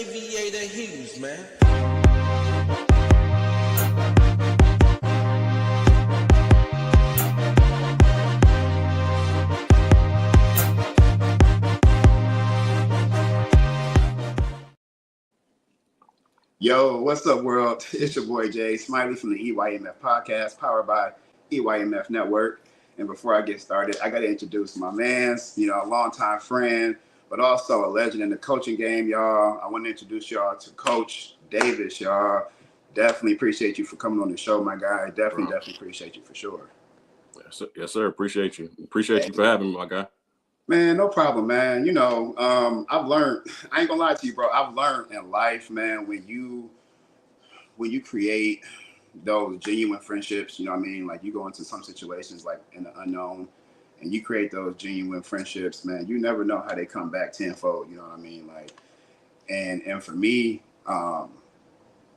Aviator Hughes, man. Yo, what's up, world? It's your boy Jay Smiley from the EYMF podcast, powered by EYMF Network. And before I get started, I got to introduce my man's, a longtime friend, but also a legend in the coaching game, y'all. I want to introduce y'all to Coach Davis, y'all. Definitely appreciate you for coming on the show, my guy. Definitely appreciate you for sure. Yes, sir. Appreciate you. Appreciate you for having me, my guy. Man, no problem, man. I've learned, I ain't gonna lie to you, bro. I've learned in life, man, when you create those genuine friendships, like you go into some situations like in the unknown and you create those genuine friendships, man, you never know how they come back tenfold, Like, and for me, I'm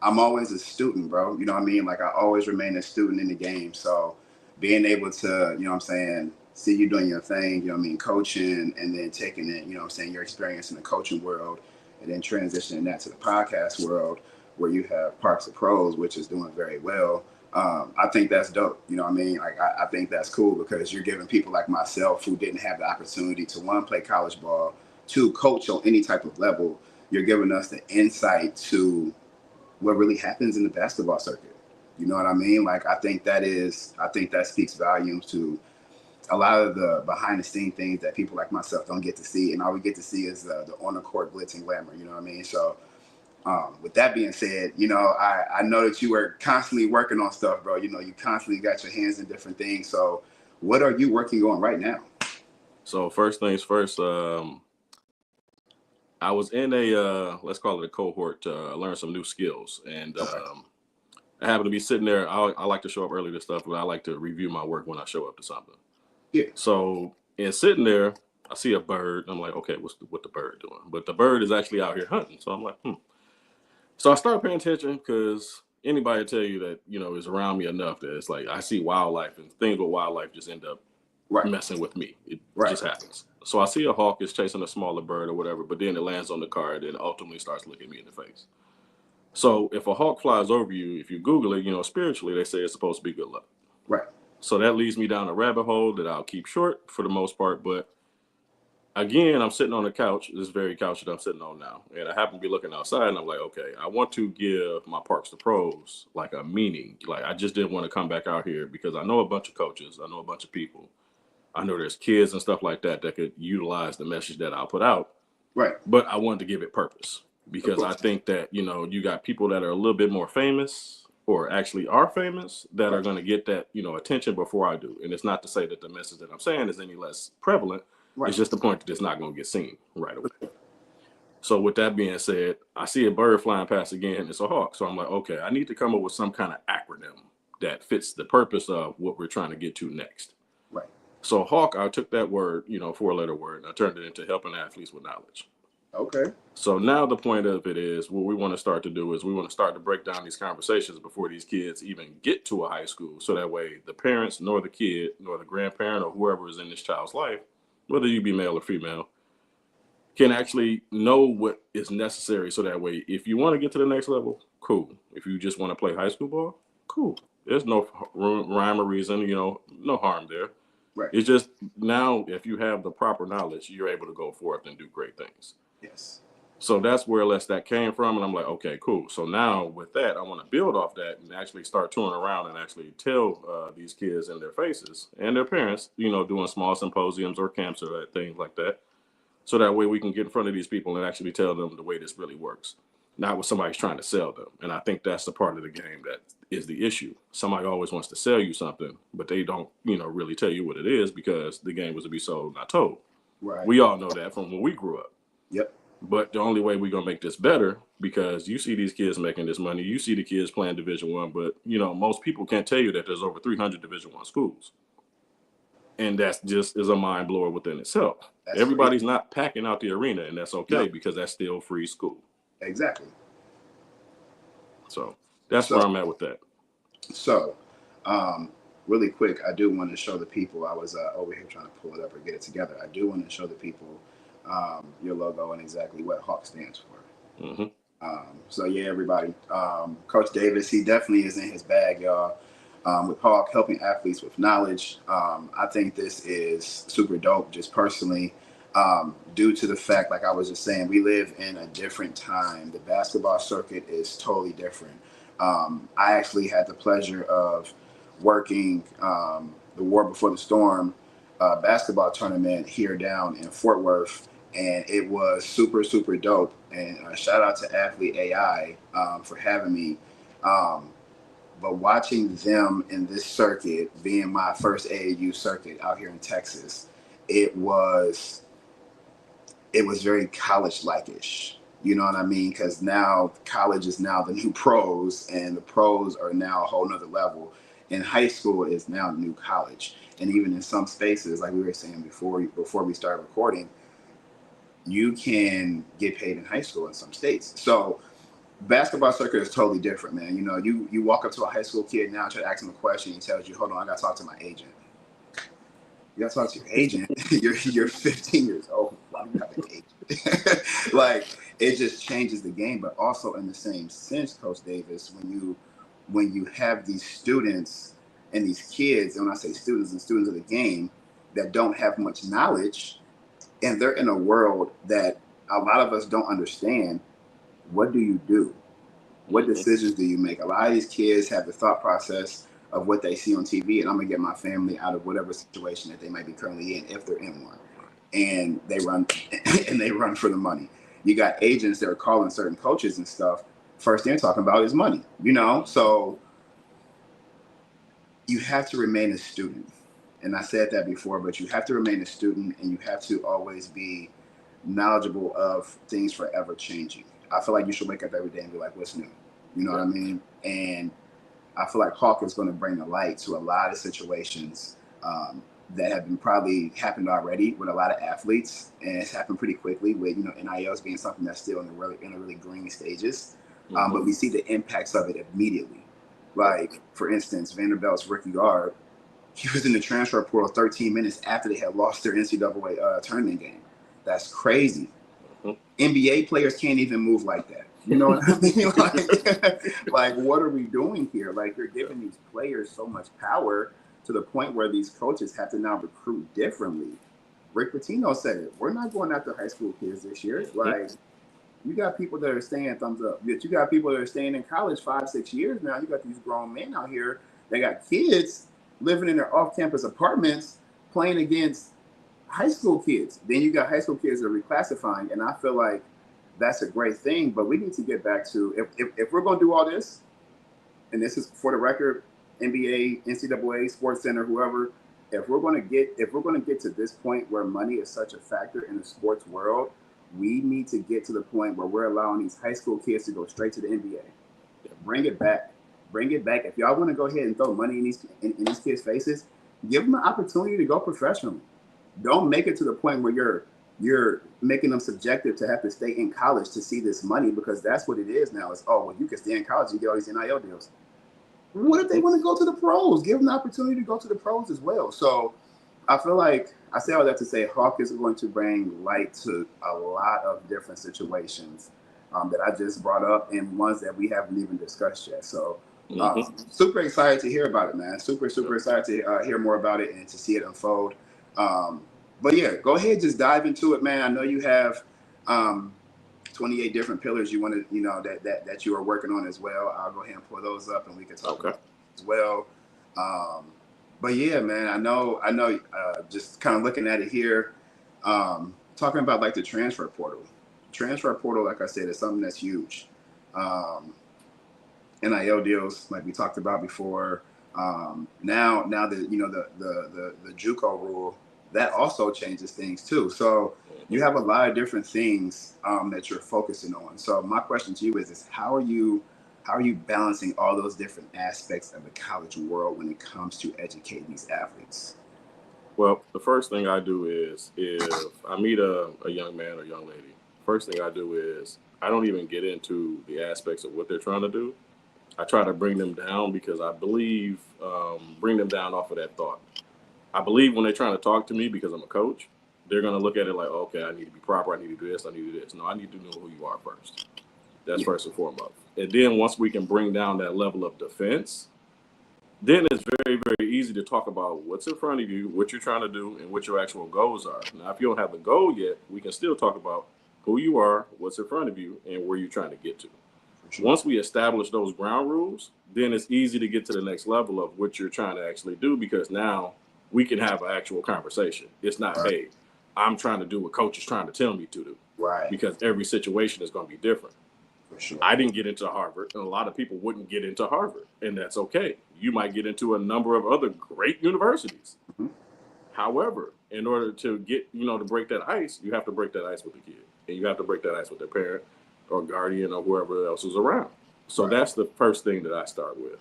always a student, bro. Like I always remain a student in the game. So being able to, see you doing your thing, coaching, and then taking it, your experience in the coaching world and then transitioning that to the podcast world where you have Parks of Pros, which is doing very well. I think that's dope. Like I think that's cool because you're giving people like myself who didn't have the opportunity to, one, play college ball, two, coach on any type of level. You're giving us the insight to what really happens in the basketball circuit. You know what I mean? Like, I think that speaks volumes to a lot of the behind the scene things that people like myself don't get to see. And all we get to see is the on the court glitz and glamour. You know what I mean? So with that being said, I know that you are constantly working on stuff, bro. You constantly got your hands in different things. So what are you working on right now? So first things first, I was in a, let's call it a cohort to learn some new skills. And I happen to be sitting there. I like to show up early to stuff, but I like to review my work when I show up to something. Yeah. So in sitting there, I see a bird. I'm like, okay, what the bird doing? But the bird is actually out here hunting. So I'm like, So I start paying attention because anybody tell you that, is around me enough that it's like I see wildlife and things with wildlife just end up messing with me. It just happens. So I see a hawk is chasing a smaller bird or whatever, but then it lands on the card and ultimately starts looking me in the face. So if a hawk flies over you, if you Google it, spiritually, they say it's supposed to be good luck. Right. So that leads me down a rabbit hole that I'll keep short for the most part. But again, I'm sitting on the couch, this very couch that I'm sitting on now. And I happen to be looking outside and I'm like, okay, I want to give my Parks to Pros like a meaning. Like I just didn't want to come back out here because I know a bunch of coaches. I know a bunch of people. I know there's kids and stuff like that could utilize the message that I'll put out. Right. But I wanted to give it purpose because I think that, you got people that are a little bit more famous or actually are famous that are going to get that, attention before I do. And it's not to say that the message that I'm saying is any less prevalent. Right. It's just the point that it's not going to get seen right away. So with that being said, I see a bird flying past again. It's a hawk. So I'm like, okay, I need to come up with some kind of acronym that fits the purpose of what we're trying to get to next. Right. So hawk, I took that word, 4-letter word, and I turned it into helping athletes with knowledge. Okay. So now the point of it is what we want to start to do is we want to start to break down these conversations before these kids even get to a high school. So that way the parents nor the kid nor the grandparent or whoever is in this child's life, whether you be male or female, can actually know what is necessary. So that way, if you want to get to the next level, cool. If you just want to play high school ball, cool. There's no rhyme or reason, no harm there. Right. It's just now, if you have the proper knowledge, you're able to go forth and do great things. Yes. So that's where that came from. And I'm like, okay, cool. So now with that, I want to build off that and actually start touring around and actually tell these kids in their faces and their parents, doing small symposiums or camps or things like that. So that way we can get in front of these people and actually tell them the way this really works. Not what somebody's trying to sell them. And I think that's the part of the game that is the issue. Somebody always wants to sell you something, but they don't, really tell you what it is because the game was to be sold, not told. Right. We all know that from when we grew up. Yep. But the only way we're going to make this better, because you see these kids making this money, you see the kids playing Division I, but, most people can't tell you that there's over 300 Division I schools. And that's just is a mind blower within itself. That's Everybody's not packing out the arena, and that's okay because that's still free school. Exactly. So that's where I'm at with that. So, really quick, I do want to show the people. I was over here trying to pull it up or get it together. I do want to show the people your logo and exactly what H.A.W.K stands for. Mm-hmm. So yeah, everybody. Coach Davis, he definitely is in his bag, y'all. With Hawk helping athletes with knowledge, I think this is super dope. Just personally, due to the fact, like I was just saying, we live in a different time. The basketball circuit is totally different. I actually had the pleasure of working the War Before the Storm basketball tournament here down in Fort Worth, and it was super super dope. And shout out to Athlete AI for having me. Um, but watching them in this circuit, being my first AAU circuit out here in Texas, it was it was very college like ish. You know what I mean? Because now college is now the new pros, and the pros are now a whole nother level. And high school is now the new college. And even in some spaces, like we were saying before we started recording, you can get paid in high school in some states. So basketball circuit is totally different, man. You know, you walk up to a high school kid now, try to ask him a question, he tells you, "Hold on, I got to talk to my agent." You got to talk to your agent. you're 15 years old. Why do you have an agent? Like, it just changes the game. But also in the same sense, Coach Davis, when you have these students and these kids, and when I say students and students of the game that don't have much knowledge, and they're in a world that a lot of us don't understand, what do you do? What decisions do you make? A lot of these kids have the thought process of what they see on TV, and I'm gonna get my family out of whatever situation that they might be currently in, if they're in one. And they run and they run for the money. You got agents that are calling certain coaches and stuff. First thing they're talking about is money, you know? So you have to remain a student. And I said that before, but you have to remain a student, and you have to always be knowledgeable of things forever changing. I feel like you should wake up every day and be like, what's new? You know what I mean? And I feel like Hawk is going to bring the light to a lot of situations that have been probably happened already with a lot of athletes, and it's happened pretty quickly with NILs being something that's still in the really green stages. But we see the impacts of it immediately. Like for instance, Vanderbilt's rookie guard, he was in the transfer portal 13 minutes after they had lost their NCAA tournament game. That's crazy. NBA players can't even move like that. You know what I mean? Like, what are we doing here? Like, you're giving these players so much power to the point where these coaches have to now recruit differently. Rick Pitino said it. We're not going after high school kids this year. Like, you got people that are staying, thumbs up. You got people that are staying in college 5-6 years now. You got these grown men out here. They got kids living in their off-campus apartments playing against high school kids. Then you got high school kids that are reclassifying, and I feel like that's a great thing. But we need to get back to if we're going to do all this, and this is for the record, NBA, NCAA, Sports Center, whoever. If we're going to get to this point where money is such a factor in the sports world, we need to get to the point where we're allowing these high school kids to go straight to the NBA. Bring it back. Bring it back. If y'all want to go ahead and throw money in these kids' faces, give them an opportunity to go professionally. Don't make it to the point where you're making them subjective to have to stay in college to see this money, because that's what it is now. It's, oh, well, you can stay in college and get all these NIL deals. What if they want to go to the pros? Give them the opportunity to go to the pros as well. So I feel like I say all that to say Hawk is going to bring light to a lot of different situations that I just brought up, and ones that we haven't even discussed yet. So super excited to hear about it, man. Super excited to hear more about it and to see it unfold. But yeah, go ahead, just dive into it, man. I know you have 28 different pillars you want to, that you are working on as well. I'll go ahead and pull those up, and we can talk about it as well. But yeah, man, I know. Just kind of looking at it here, talking about like the transfer portal. Transfer portal, like I said, is something that's huge. NIL deals, like we talked about before. Now that the JUCO rule, that also changes things too. So you have a lot of different things that you're focusing on. So my question to you is how are you balancing all those different aspects of the college world when it comes to educating these athletes? Well, the first thing I do is if I meet a young man or young lady, first thing I do is I don't even get into the aspects of what they're trying to do. I try to bring them down, because I believe bring them down off of that thought. I believe when they're trying to talk to me, because I'm a coach, they're going to look at it like, okay, I need to be proper. I need to do this. I need to do this. No, I need to know who you are first. That's first and foremost. And then once we can bring down that level of defense, then it's very, very easy to talk about what's in front of you, what you're trying to do, and what your actual goals are. Now, if you don't have the goal yet, we can still talk about who you are, what's in front of you, and where you're trying to get to. Sure. Once we establish those ground rules, then it's easy to get to the next level of what you're trying to actually do, because now we can have an actual conversation. It's not, hey, I'm trying to do what coach is trying to tell me to do. Right. Because every situation is going to be different. For sure. I didn't get into Harvard, and a lot of people wouldn't get into Harvard, and that's okay. You might get into a number of other great universities. Mm-hmm. However, in order to get, to break that ice, you have to break that ice with the kid, and you have to break that ice with their parent or guardian or whoever else is around. So that's the first thing that I start with.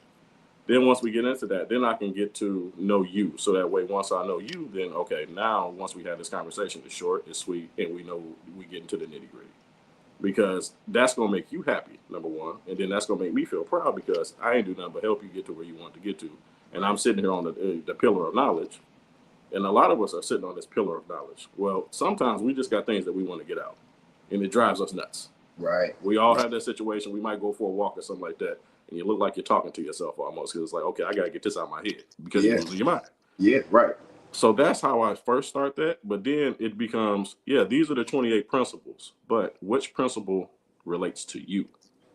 Then once we get into that, then I can get to know you. So that way, once I know you, then okay, now once we have this conversation, it's short, it's sweet, and we know we get into the nitty gritty. Because that's going to make you happy, number one. And then that's going to make me feel proud, because I ain't do nothing but help you get to where you want to get to. And I'm sitting here on the pillar of knowledge. And a lot of us are sitting on this pillar of knowledge. Well, sometimes we just got things that we want to get out. And it drives us nuts. Right. We all have that situation. We might go for a walk or something like that. And you look like you're talking to yourself almost. Because it's like, okay, I got to get this out of my head. Because you're losing your mind. Yeah, right. So that's how I first start that. But then it becomes, these are the 28 principles. But which principle relates to you?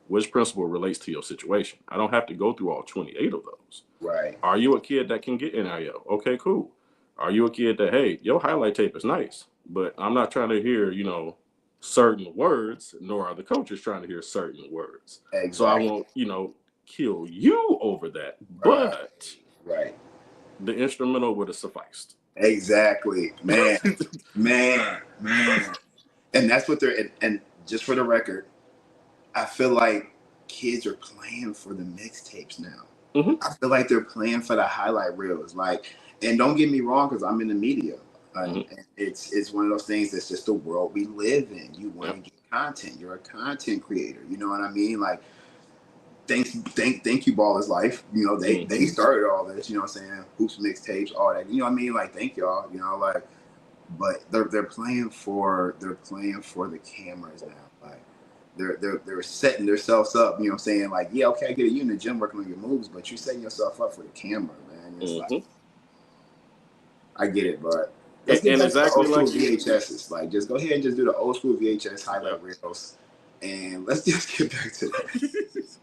Which principle relates to your situation? I don't have to go through all 28 of those. Right. Are you a kid that can get NIL? Okay, cool. Are you a kid that, hey, your highlight tape is nice, but I'm not trying to hear, certain words, nor are the coaches trying to hear certain words. Exactly. So I won't, kill you over that. But the instrumental would have sufficed. Exactly, man, man. And that's what and just for the record, I feel like kids are playing for the mixtapes now. Mm-hmm. I feel like they're playing for the highlight reels. And don't get me wrong, because I'm in the media. And it's one of those things that's just the world we live in. You want to get content. You're a content creator. You know what I mean? Thank you, Ball is Life. They started all this, you know what I'm saying? Hoops mixtapes, all that. You know what I mean? Thank y'all, but they're playing for the cameras now. They're setting themselves up, you know what I'm saying? I get it, you in the gym working on your moves, but you're setting yourself up for the camera, man. It's I get it, but let's get back to old school VHSs. Just go ahead and just do the old school VHS highlight reels, and let's just get back to that.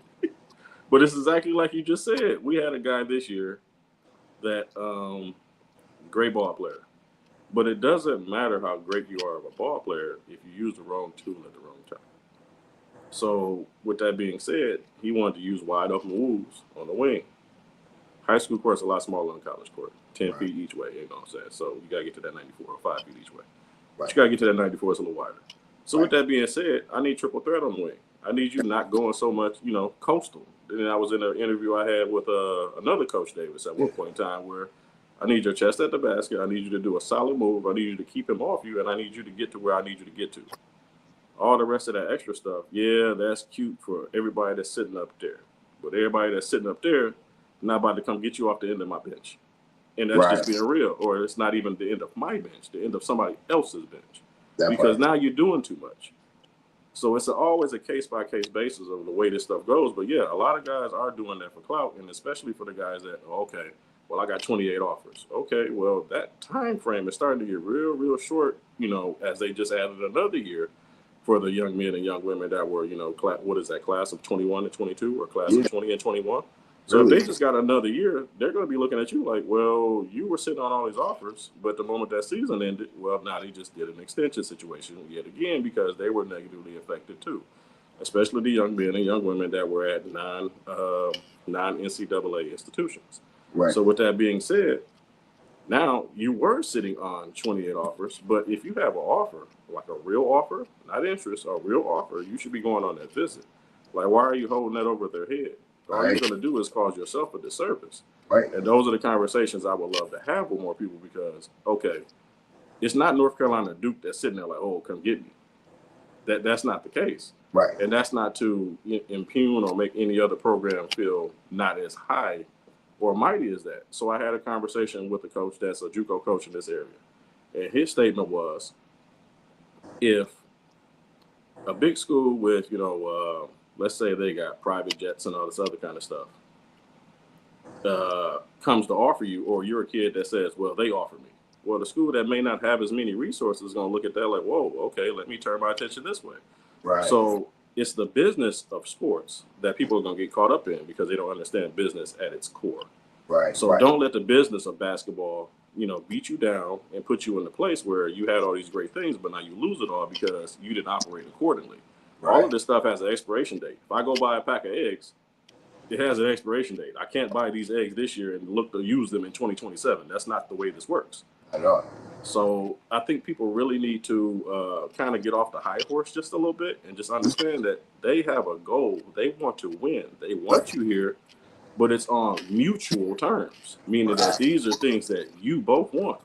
But it's exactly like you just said. We had a guy this year that great ball player. But it doesn't matter how great you are of a ball player if you use the wrong tool at the wrong time. So with that being said, he wanted to use wide open moves on the wing. High school court's a lot smaller than college court. 10 feet each way, you know what I'm saying? So you got to get to that 94 or 5 feet each way. But you got to get to that 94, it's a little wider. So with that being said, I need triple threat on the wing. I need you not going so much, coastal. Then I was in an interview I had with another Coach Davis at one point in time where I need your chest at the basket. I need you to do a solid move. I need you to keep him off you, and I need you to get to where I need you to get to. All the rest of that extra stuff, that's cute for everybody that's sitting up there. But everybody that's sitting up there, not about to come get you off the end of my bench. And that's just being real. Or it's not even the end of my bench, the end of somebody else's bench. Because now you're doing too much. So it's always a case-by-case basis of the way this stuff goes. But, a lot of guys are doing that for clout, and especially for the guys that, I got 28 offers. Okay, well, that time frame is starting to get real, real short, as they just added another year for the young men and young women that were, class of 21 and 22 or class of 20 and 21. So if they just got another year, they're going to be looking at you like, well, you were sitting on all these offers, but the moment that season ended, well, now they just did an extension situation yet again because they were negatively affected too, especially the young men and young women that were at non-NCAA institutions. Right. So with that being said, now you were sitting on 28 offers, but if you have an offer, like a real offer, not interest, a real offer, you should be going on that visit. Like, why are you holding that over their head? All you're going to do is cause yourself a disservice. Right. And those are the conversations I would love to have with more people because, it's not North Carolina Duke that's sitting there like, oh, come get me. That's not the case. Right. And that's not to impugn or make any other program feel not as high or mighty as that. So I had a conversation with a coach that's a JUCO coach in this area. And his statement was, if A big school with, let's say they got private jets and all this other kind of stuff, comes to offer you, or you're a kid that says, well, they offer me. Well, the school that may not have as many resources is going to look at that like, whoa, okay, let me turn my attention this way. Right. So it's the business of sports that people are going to get caught up in because they don't understand business at its core. Right. So don't let the business of basketball, beat you down and put you in a place where you had all these great things, but now you lose it all because you didn't operate accordingly. Right. All of this stuff has an expiration date. If I go buy a pack of eggs, it has an expiration date. I can't buy these eggs this year and look to use them in 2027. That's not the way this works. At all. So I think people really need to kind of get off the high horse just a little bit and just understand that they have a goal. They want to win. They want you here, but it's on mutual terms, meaning that these are things that you both want.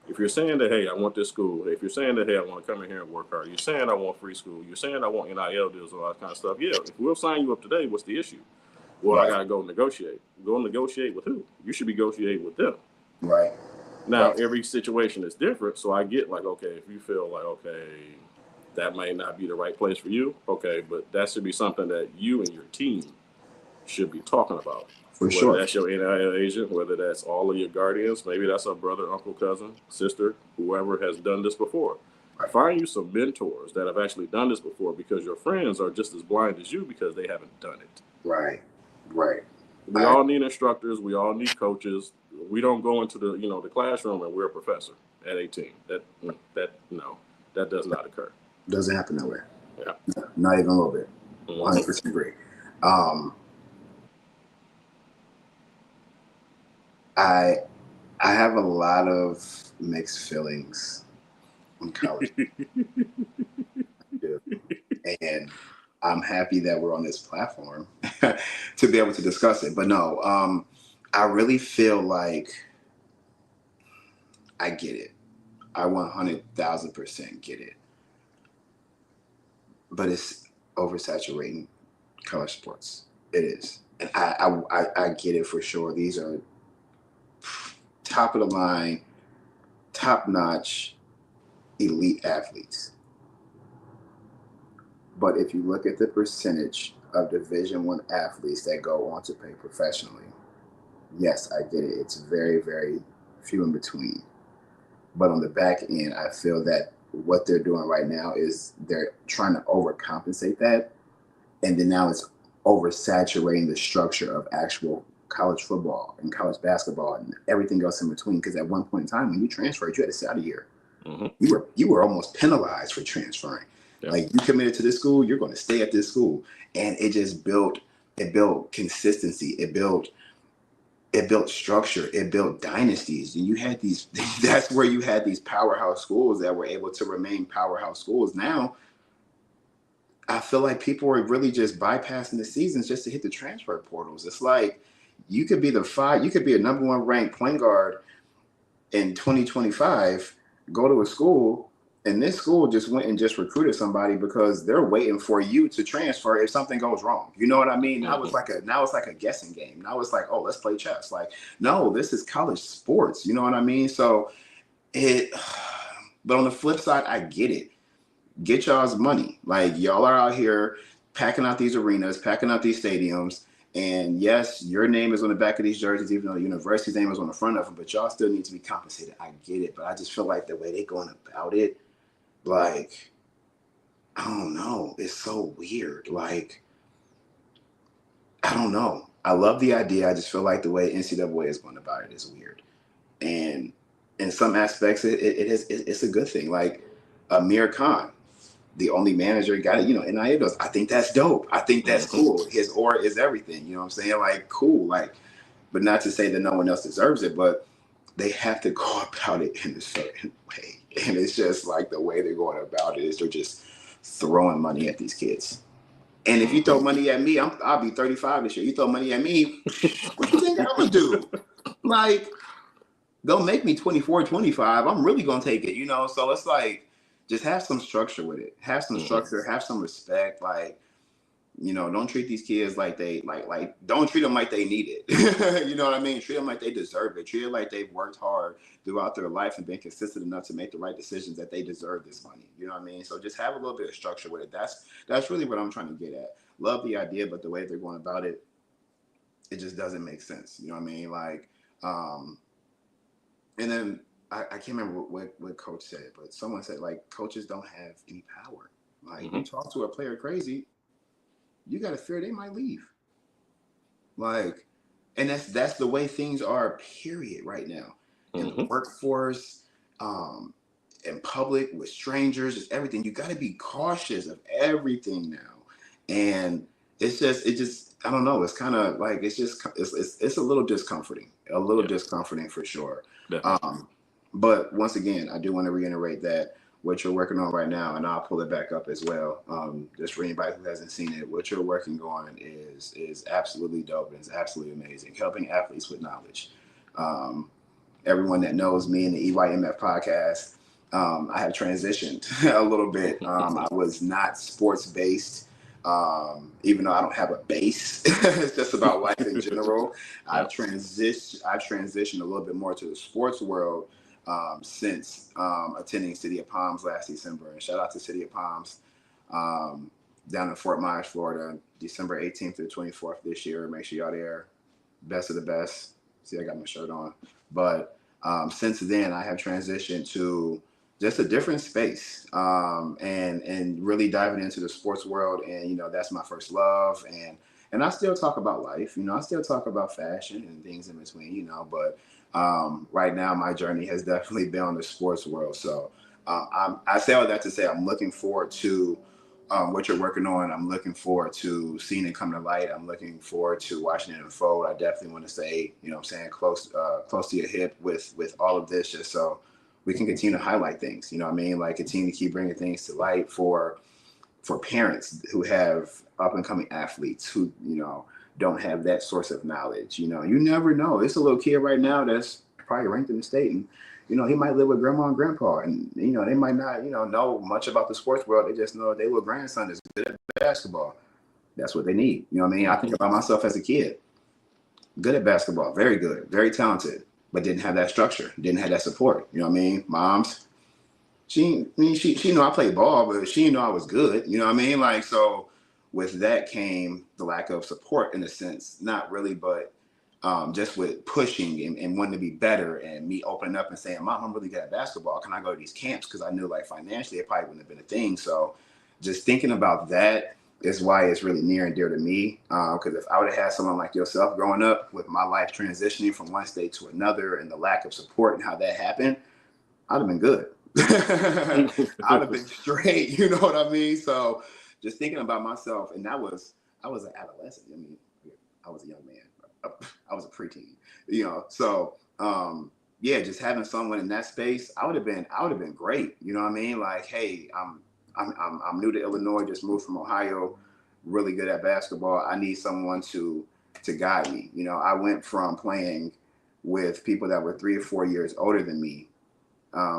If you're saying that, hey, I want this school. If you're saying that, hey, I want to come in here and work hard. You're saying I want free school. You're saying I want NIL deals and all that kind of stuff. Yeah, if we'll sign you up today, what's the issue? Well, I got to go negotiate. Go negotiate with who? You should be negotiating with them. Right. Now, every situation is different. So I get like, okay, if you feel like, okay, that might not be the right place for you, okay, but that should be something that you and your team should be talking about. For whether sure. That's your NIL agent, whether that's all of your guardians, maybe that's a brother, uncle, cousin, sister, whoever has done this before. Right. Find you some mentors that have actually done this before because your friends are just as blind as you because they haven't done it. Right. Right. We all need instructors. We all need coaches. We don't go into the the classroom and we're a professor at 18. That does not occur. Doesn't happen nowhere. Yeah. Not even a little bit. 100% agree. I have a lot of mixed feelings on college. And I'm happy that we're on this platform to be able to discuss it. But no, I really feel like I get it. I 100,000% get it. But it's oversaturating college sports. It is. And I get it for sure. These are top of the line, top notch, elite athletes. But if you look at the percentage of Division I athletes that go on to play professionally, yes, I get it. It's very, very few in between. But on the back end, I feel that what they're doing right now is they're trying to overcompensate that. And then now it's oversaturating the structure of actual college football and college basketball and everything else in between. Because at one point in time, when you transferred, you had to sit out a year. Mm-hmm. You were almost penalized for transferring. Yeah. Like, you committed to this school, you're going to stay at this school. And it just built consistency. It built structure. It built dynasties. And you had these, that's where you had these powerhouse schools that were able to remain powerhouse schools. Now, I feel like people are really just bypassing the seasons just to hit the transfer portals. It's like, you could be a number one ranked point guard in 2025, go to a school, and this school just went and just recruited somebody because they're waiting for you to transfer if something goes wrong. You know what I mean? Now it's like a guessing game. Now it's like, oh, let's play chess. Like, no, this is college sports. You know what I mean? So but on the flip side, I get it. Get y'all's money. Like, y'all are out here packing out these arenas, packing out these stadiums. And yes, your name is on the back of these jerseys, even though the university's name is on the front of them, but y'all still need to be compensated. I get it. But I just feel like the way they're going about it, like, I don't know. It's so weird. Like, I don't know. I love the idea. I just feel like the way NCAA is going about it is weird. And in some aspects, it's a good thing. Like, Amir Khan, the only manager got it, NIL does. I think that's dope. I think that's cool. His aura is everything. You know what I'm saying? Like, cool. Like, but not to say that no one else deserves it, but they have to go about it in a certain way. And it's just like the way they're going about it is they're just throwing money at these kids. And if you throw money at me, I'll be 35 this year. You throw money at me, what do you think I'm gonna do? Like, they'll make me 24, 25. I'm really gonna take it, So it's like, just have some structure with it. Have some structure. Have some respect. Like, You know, don't treat these kids like they like don't treat them like they need it. You know what I mean? Treat them like they deserve it. Treat them like they've worked hard throughout their life and been consistent enough to make the right decisions, that they deserve this money. You know what I mean? So just have a little bit of structure with it. That's really what I'm trying to get at. Love the idea, but the way they're going about it, it just doesn't make sense. You know what I mean? Like, and then I can't remember what coach said, but someone said like coaches don't have any power. Like you talk to a player crazy, you got to fear they might leave. Like, and that's the way things are. Period. Right now, in the workforce, um, in public with strangers, just everything. You got to be cautious of everything now, and it just I don't know. It's kind of like it's a little discomforting, discomforting for sure. Definitely. But once again, I do want to reiterate that what you're working on right now, and I'll pull it back up as well. Just for anybody who hasn't seen it, what you're working on is absolutely dope and it's absolutely amazing. Helping athletes with knowledge. Um, Everyone that knows me and the EYMF podcast, I have transitioned a little bit. I was not sports based. Even though I don't have a base, it's just about life in general. Yeah. I've transitioned a little bit more to the sports world since attending City of Palms last December. And shout out to City of Palms um, down in Fort Myers, Florida, December 18th to the 24th this year. Make sure y'all there. Best of the best. See, I got my shirt on. But since then, I have transitioned to just a different space and really diving into the sports world. And, you know, that's my first love. And I still talk about life. You know, I still talk about fashion and things in between, you know, but right now my journey has definitely been on the sports world. So I say all that to say I'm looking forward to what you're working on. I'm looking forward to seeing it come to light. I'm looking forward to watching it unfold. I definitely want to stay, you know what I'm saying, close to your hip with all of this, just so we can continue to highlight things, you know what I mean? Like continue to keep bringing things to light for parents who have up and coming athletes who, you know, don't have that source of knowledge. You know, you never know. It's a little kid right now that's probably ranked in the state, and you know, he might live with grandma and grandpa, and you know, they might not, you know much about the sports world. They just know their little grandson is good at basketball. That's what they need. You know what I mean? I think about myself as a kid, good at basketball, very good, very talented, but didn't have that structure, didn't have that support. You know what I mean? Moms, she knew I played ball, but she didn't know I was good. You know what I mean? Like, so with that came the lack of support in a sense, not really, but just with pushing and wanting to be better, and me opening up and saying, Mom, I'm really good at basketball. Can I go to these camps? Because I knew like financially it probably wouldn't have been a thing. So just thinking about that is why it's really near and dear to me. Because if I would have had someone like yourself growing up with my life transitioning from one state to another and the lack of support and how that happened, I'd have been good. I'd have been straight. You know what I mean? So just thinking about myself, and I was an adolescent. I mean, I was a young man. I was a preteen, you know. So yeah, just having someone in that space, I would have been great. You know what I mean? Like, hey, I'm new to Illinois, just moved from Ohio, really good at basketball. I need someone to guide me. You know, I went from playing with people that were 3 or 4 years older than me,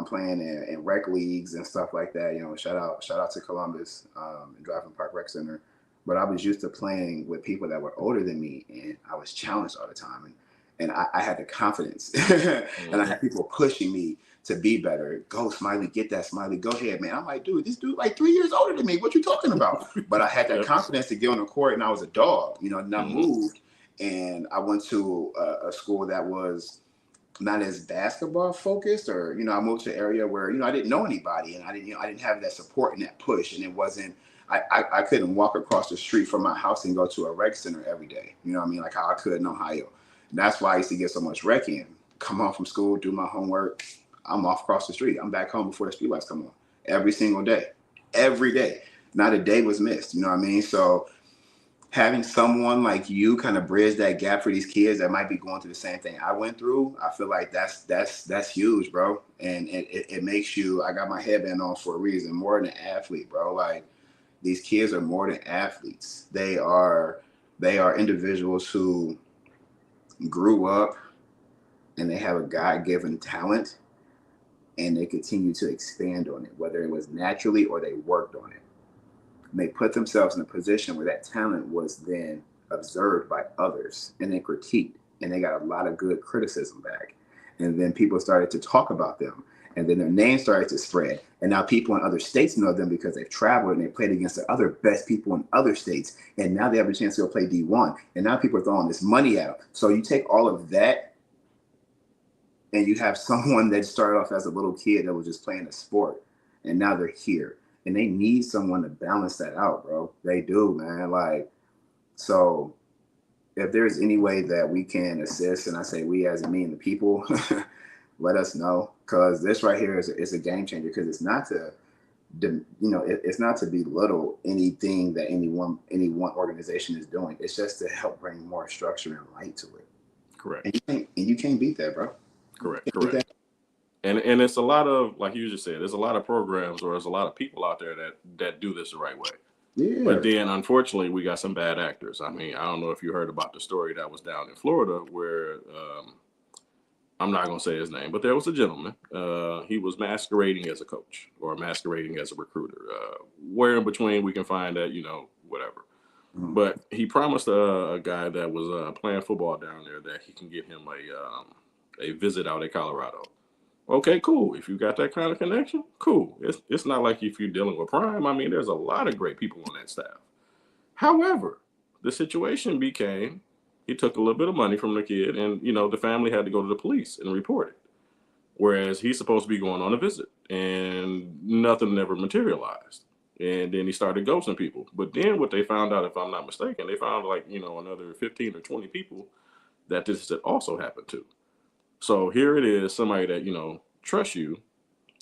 playing in rec leagues and stuff like that. You know, shout out to Columbus and Driving Park Rec Center. But I was used to playing with people that were older than me, and I was challenged all the time. And I had the confidence, and I had people pushing me to be better. Go, Smiley, get that, Smiley. Go ahead, man. I'm like, dude, this dude like 3 years older than me. What you talking about? But I had that confidence to get on the court, and I was a dog, you know. And I moved, and I went to a school that was not as basketball focused, or you know, I moved to an area where, you know, I didn't know anybody, and I didn't have that support and that push, and it wasn't. I couldn't walk across the street from my house and go to a rec center every day. You know what I mean? Like how I could in Ohio. And that's why I used to get so much rec in. Come home from school, do my homework. I'm off across the street. I'm back home before the streetlights come on. Every single day. Every day. Not a day was missed. You know what I mean? So having someone like you kind of bridge that gap for these kids that might be going through the same thing I went through, I feel like that's huge, bro. And it makes you, I got my headband on for a reason, more than an athlete, bro. Like, these kids are more than athletes. They are individuals who grew up and they have a God-given talent, and they continue to expand on it, whether it was naturally or they worked on it. And they put themselves in a position where that talent was then observed by others and then critiqued. And they got a lot of good criticism back. And then people started to talk about them. And then their name started to spread. And now people in other states know them because they've traveled and they played against the other best people in other states. And now they have a chance to go play D1. And now people are throwing this money at them. So you take all of that and you have someone that started off as a little kid that was just playing a sport. And now they're here. And they need someone to balance that out, bro. They do, man. Like, so if there's any way that we can assist, and I say we as in me and the people, let us know, because this right here is a game changer. Because it's not to, it's not to belittle anything that any one organization is doing. It's just to help bring more structure and light to it. Correct. And you can't beat that, bro. Correct. And it's a lot of, like you just said, there's a lot of programs or there's a lot of people out there that do this the right way. Yeah. But then, unfortunately, we got some bad actors. I mean, I don't know if you heard about the story that was down in Florida where I'm not going to say his name, but there was a gentleman. He was masquerading as a coach or masquerading as a recruiter. Where in between we can find that, whatever. Mm-hmm. But he promised a guy that was playing football down there that he can get him a visit out in Colorado. Okay, cool. If you got that kind of connection, cool. It's not like if you're dealing with crime. I mean, there's a lot of great people on that staff. However, the situation became he took a little bit of money from the kid, and the family had to go to the police and report it. Whereas he's supposed to be going on a visit, and nothing never materialized. And then he started ghosting people. But then what they found out, if I'm not mistaken, they found another 15 or 20 people that this had also happened to. So here it is, somebody that, trusts you,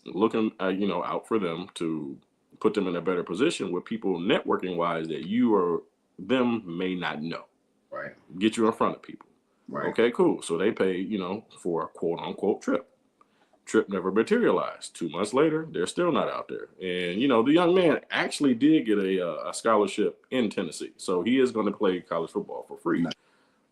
looking, out for them to put them in a better position with people networking wise that you or them may not know. Right. Get you in front of people. Right. Okay, cool. So they pay, for a quote unquote trip. Trip never materialized. 2 months later, they're still not out there. And, the young man actually did get a scholarship in Tennessee. So he is going to play college football for free.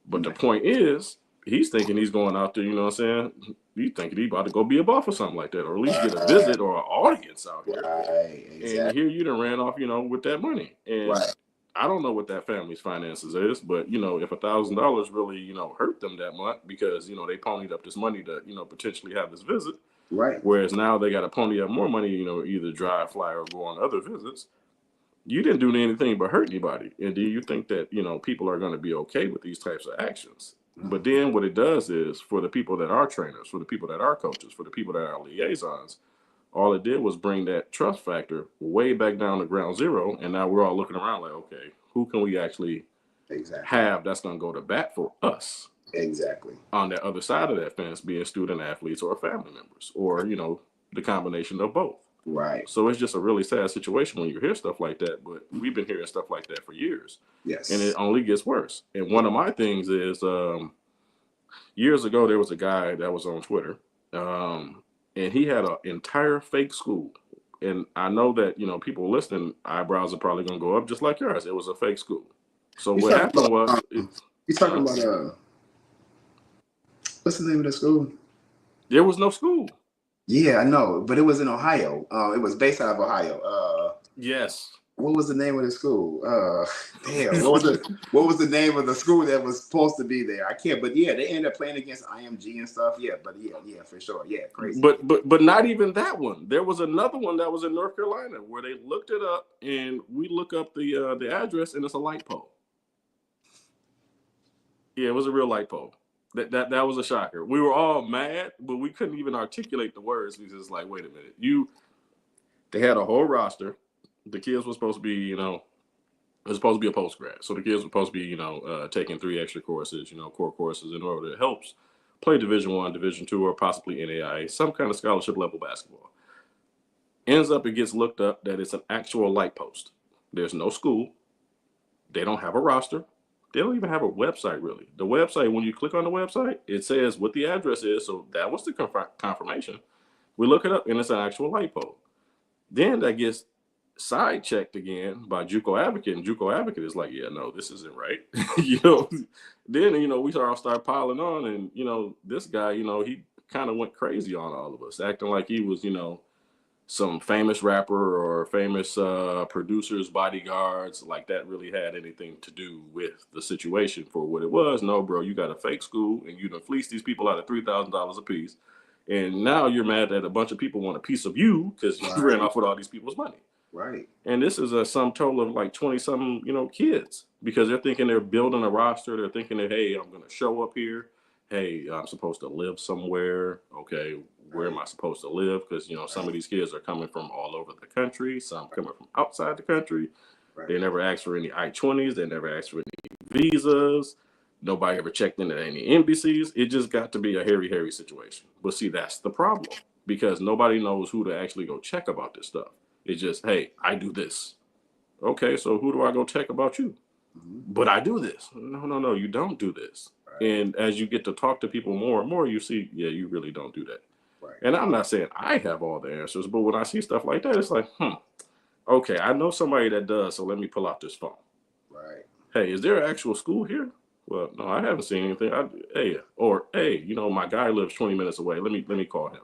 But the point is, he's thinking he's going out there, you know what I'm saying? He's thinking he's about to go be a buff or something like that, or at least get a visit or an audience out here. Right, exactly. And here you done ran off, with that money. And I don't know what that family's finances is, but, if $1,000 really, hurt them that much because, they ponied up this money to, potentially have this visit. Right. Whereas now they got to pony up more money, either drive, fly, or go on other visits. You didn't do anything but hurt anybody. And do you think that, people are going to be okay with these types of actions? But then what it does is for the people that are trainers, for the people that are coaches, for the people that are liaisons, all it did was bring that trust factor way back down to ground zero. And now we're all looking around like, okay, who can we actually have that's going to go to bat for us? Exactly. On the other side of that fence, being student athletes or family members or, the combination of both. Right. So it's just a really sad situation when you hear stuff like that. But we've been hearing stuff like that for years. Yes. And it only gets worse. And one of my things is years ago, there was a guy that was on Twitter and he had an entire fake school. And I know that, people listening, eyebrows are probably going to go up just like yours. It was a fake school. So what happened was... You're talking about... what's the name of the school? There was no school. Yeah, I know, but it was in Ohio. It was based out of Ohio. Yes. What was the name of the school? Damn. What was the name of the school that was supposed to be there? I can't. But yeah, they ended up playing against IMG and stuff. Yeah, but yeah, for sure. Yeah, crazy. But not even that one. There was another one that was in North Carolina where they looked it up, and we look up the address, and it's a light pole. Yeah, it was a real light pole. That was a shocker. We were all mad, but we couldn't even articulate the words. We just like, wait a minute. They had a whole roster. The kids were supposed to be, it was supposed to be a post grad. So the kids were supposed to be, taking 3 extra courses, core courses in order to help play Division I, Division II, or possibly NAIA, some kind of scholarship level basketball. Ends up, it gets looked up that it's an actual light post. There's no school. They don't have a roster. They don't even have a website, really. The website, when you click on the website, it says what the address is. So that was the confirmation. We look it up, and it's an actual light pole. Then that gets side-checked again by H.A.W.K, and H.A.W.K is like, yeah, no, this isn't right. Then, we all start piling on, and, this guy, he kind of went crazy on all of us, acting like he was, some famous rapper or famous producers, bodyguards, like that really had anything to do with the situation for what it was. No, bro, you got a fake school and you done fleece these people out of $3,000 a piece. And now you're mad that a bunch of people want a piece of you because you ran off with all these people's money. Right. And this is a sum total of like 20 something, kids, because they're thinking they're building a roster. They're thinking that, hey, I'm going to show up here. Hey, I'm supposed to live somewhere. Okay, where am I supposed to live? Because, some of these kids are coming from all over the country. Some coming from outside the country. Right. They never asked for any I-20s. They never asked for any visas. Nobody ever checked into any embassies. It just got to be a hairy, hairy situation. But see, that's the problem, because nobody knows who to actually go check about this stuff. It's just, hey, I do this. Okay, so who do I go check about you? Mm-hmm. But I do this. No, you don't do this. Right. And as you get to talk to people more and more, you see, yeah, you really don't do that. Right. And I'm not saying I have all the answers, but when I see stuff like that, it's like, okay, I know somebody that does, so let me pull out this phone. Right. Hey, is there an actual school here? Well, no, I haven't seen anything. Hey, my guy lives 20 minutes away. Let me call him.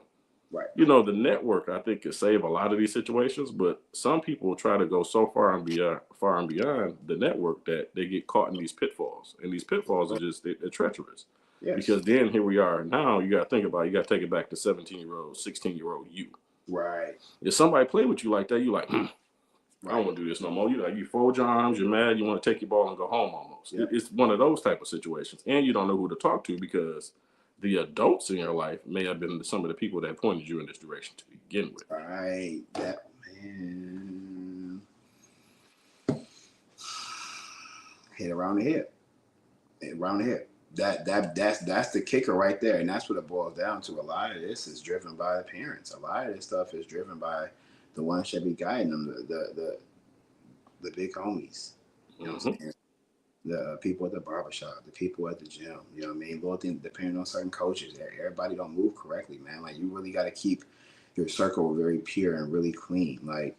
Right. The network, I think, can save a lot of these situations, but some people try to go so far and beyond the network that they get caught in these pitfalls. And these pitfalls are just, they're treacherous. Yes. Because then here we are now, you got to think about it, you got to take it back to 17-year-old, 16-year-old you. Right. If somebody play with you like that, you like, I don't want to do this no more. You fold your arms, you're mad, you want to take your ball and go home almost. Yep. It's one of those type of situations. And you don't know who to talk to, because the adults in your life may have been some of the people that pointed you in this direction to begin with. Right. That, man. Hit around the hip. That's the kicker right there. And that's what it boils down to. A lot of this is driven by the parents. A lot of this stuff is driven by the ones that be guiding them, the big homies. You know what I'm saying? The people at the barbershop, the people at the gym, you know what I mean? Little things depending on certain coaches. Everybody don't move correctly, man. Like, you really got to keep your circle very pure and really clean. Like,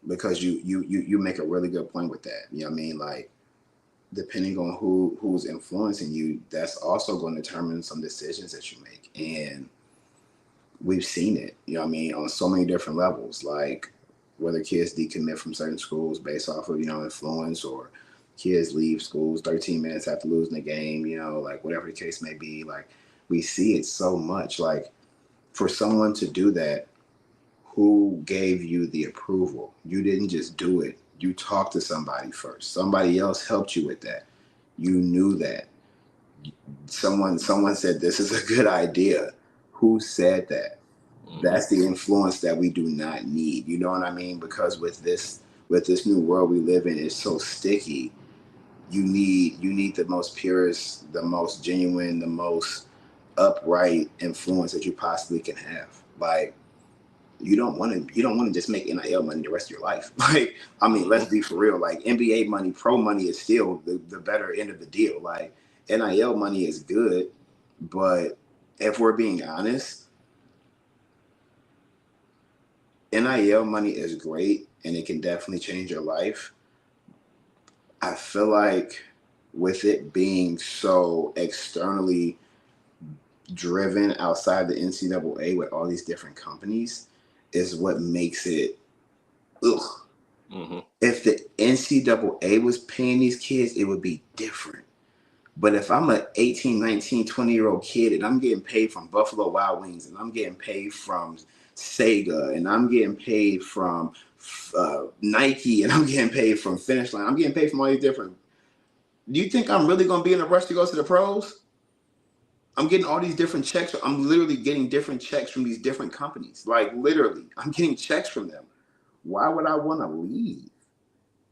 because you make a really good point with that. You know what I mean? Like, depending on who's influencing you, that's also going to determine some decisions that you make. And we've seen it, you know what I mean, on so many different levels. Like, whether kids decommit from certain schools based off of, influence, or kids leave schools 13 minutes after losing the game, like whatever the case may be. Like, we see it so much. Like, for someone to do that, who gave you the approval? You didn't just do it. You talked to somebody first. Somebody else helped you with that. You knew that. Someone said this is a good idea. Who said that? That's the influence that we do not need. You know what I mean? Because with this new world we live in, it's so sticky. You need the most purest, the most genuine, the most upright influence that you possibly can have. Like, you don't want to just make NIL money the rest of your life. Like, I mean, let's be for real. Like, NBA money, pro money is still the better end of the deal. Like, NIL money is good, but if we're being honest, NIL money is great and it can definitely change your life. I feel like with it being so externally driven outside the NCAA with all these different companies is what makes it ugh. Mm-hmm. If the NCAA was paying these kids, it would be different. But if I'm an 18, 19, 20-year-old kid and I'm getting paid from Buffalo Wild Wings and I'm getting paid from Sega and I'm getting paid from Nike and I'm getting paid from Finish Line, I'm getting paid from all these different. Do you think I'm really going to be in a rush to go to the pros? I'm getting all these different checks. I'm literally getting different checks from these different companies. Like, literally, I'm getting checks from them. Why would I want to leave?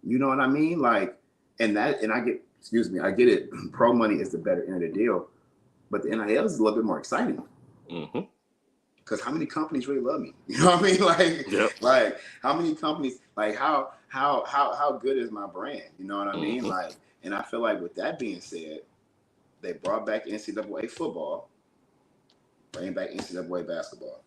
You know what I mean? Like, I get it. Pro money is the better end of the deal, but the NIL is a little bit more exciting. Mm-hmm. Because how many companies really love me? You know what I mean? Like, yep. Like, how many companies? Like, how good is my brand? You know what I mean? Like, and I feel like with that being said, they brought back NCAA football, bring back NCAA basketball.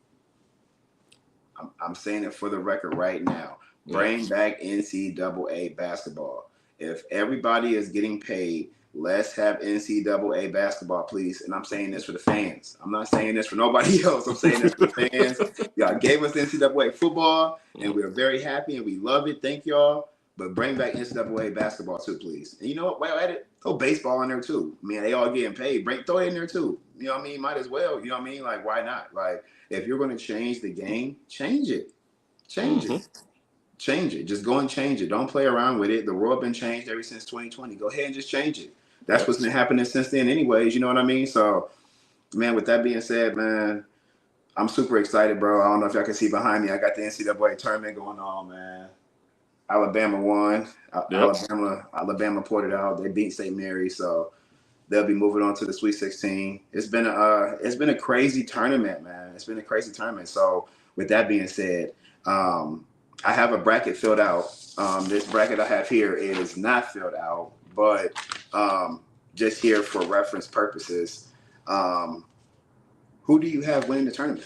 I'm saying it for the record right now. Bring back NCAA basketball. If everybody is getting paid let's have NCAA basketball, please. And I'm saying this for the fans. I'm not saying this for nobody else. I'm saying this for the fans. Y'all gave us NCAA football, and we're very happy, and we love it. Thank y'all. But bring back NCAA basketball too, please. And you know what? While at it, throw baseball in there too. I mean, they all getting paid. Throw it in there too. You know what I mean? Might as well. You know what I mean? Like, why not? Like, if you're going to change the game, change it. Change it. Change it. Just go and change it. Don't play around with it. The world been changed ever since 2020. Go ahead and just change it. That's what's been happening since then anyways. You know what I mean? So, man, with that being said, man, I'm super excited, bro. I don't know if y'all can see behind me. I got the NCAA tournament going on, man. Alabama won. Alabama pulled it out. They beat St. Mary's, so they'll be moving on to the Sweet 16. It's been a crazy tournament, man. It's been a crazy tournament. So with that being said, I have a bracket filled out. This bracket I have here is not filled out, but just here for reference purposes. Who do you have winning the tournament?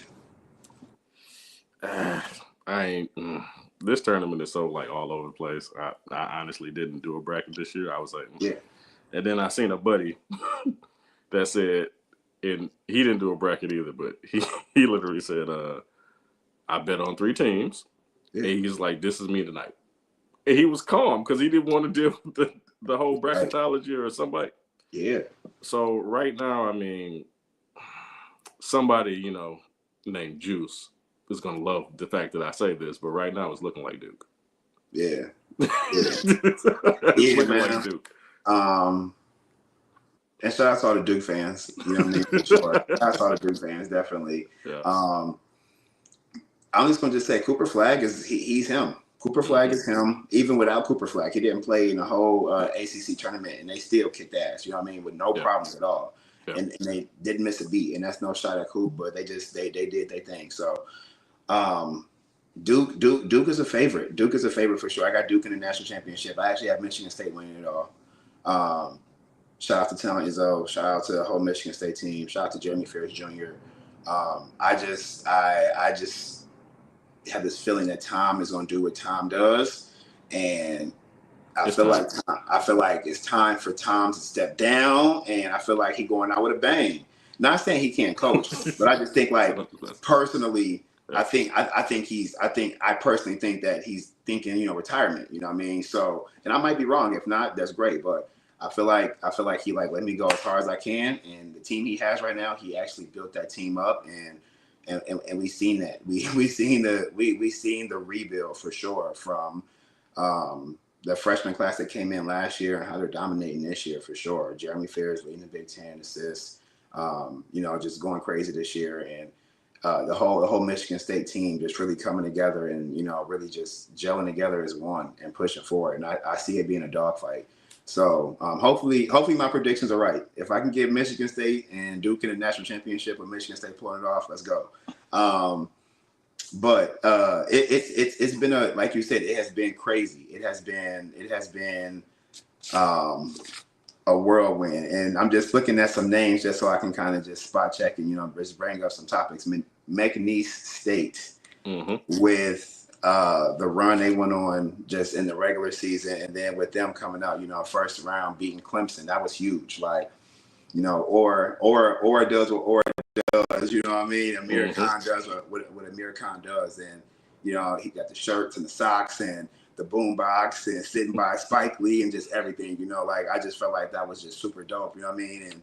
This tournament is so like all over the place. I honestly didn't do a bracket this year. I was like, yeah. And then I seen a buddy that said, and he didn't do a bracket either, but he literally said, I bet on 3 teams. Yeah. And he's like, this is me tonight. And he was calm because he didn't want to deal with the whole bracketology or somebody. Yeah. So right now, I mean, somebody, you know, named Juice is going to love the fact that I say this, but right now it's looking like Duke. Yeah. It's looking like Duke. And shout out to all the Duke fans. You know what I mean? For sure. Shout out to all the Duke fans, definitely. Yeah. I'm just going to just say Cooper Flagg he's him. Cooper Flagg is him. Even without Cooper Flagg, he didn't play in the whole ACC tournament, and they still kicked ass. You know what I mean? With no problems at all. Yeah. And they didn't miss a beat. And that's no shot at Coop, but they did their thing. So Duke is a favorite. Duke is a favorite for sure. I got Duke in the national championship. I actually have Michigan State winning it all. Shout out to Talent Izzo. Shout out to the whole Michigan State team. Shout out to Jeremy Ferris Jr. I just have this feeling that Tom is going to do what Tom does, and I feel like it's time for Tom to step down, and I feel like he's going out with a bang. Not saying he can't coach, but I just think like personally, I personally think that he's thinking, you know, retirement. You know what I mean? So, and I might be wrong. If not, that's great. But I feel like he like let me go as far as I can, and the team he has right now, he actually built that team up, and we've seen that. We've seen the rebuild for sure from the freshman class that came in last year and how they're dominating this year for sure. Jeremy Ferris leading the Big Ten assists, you know, just going crazy this year, and the whole Michigan State team just really coming together and, you know, really just gelling together as one and pushing forward. And I see it being a dogfight. So hopefully my predictions are right. If I can get Michigan State and Duke in the national championship with Michigan State pulling it off, let's go. But it's been like you said, it has been crazy. It has been a whirlwind, and I'm just looking at some names just so I can kind of just spot check and, you know, just bring up some topics. McNeese State with the run they went on just in the regular season, and then with them coming out, you know, first round beating Clemson, that was huge. Like, you know, or does what Or does, you know what I mean? Amir Khan does what Amir Khan does, and, you know, he got the shirts and the socks and the boombox and sitting by Spike Lee and just everything, you know, like I just felt like that was just super dope, you know what I mean? And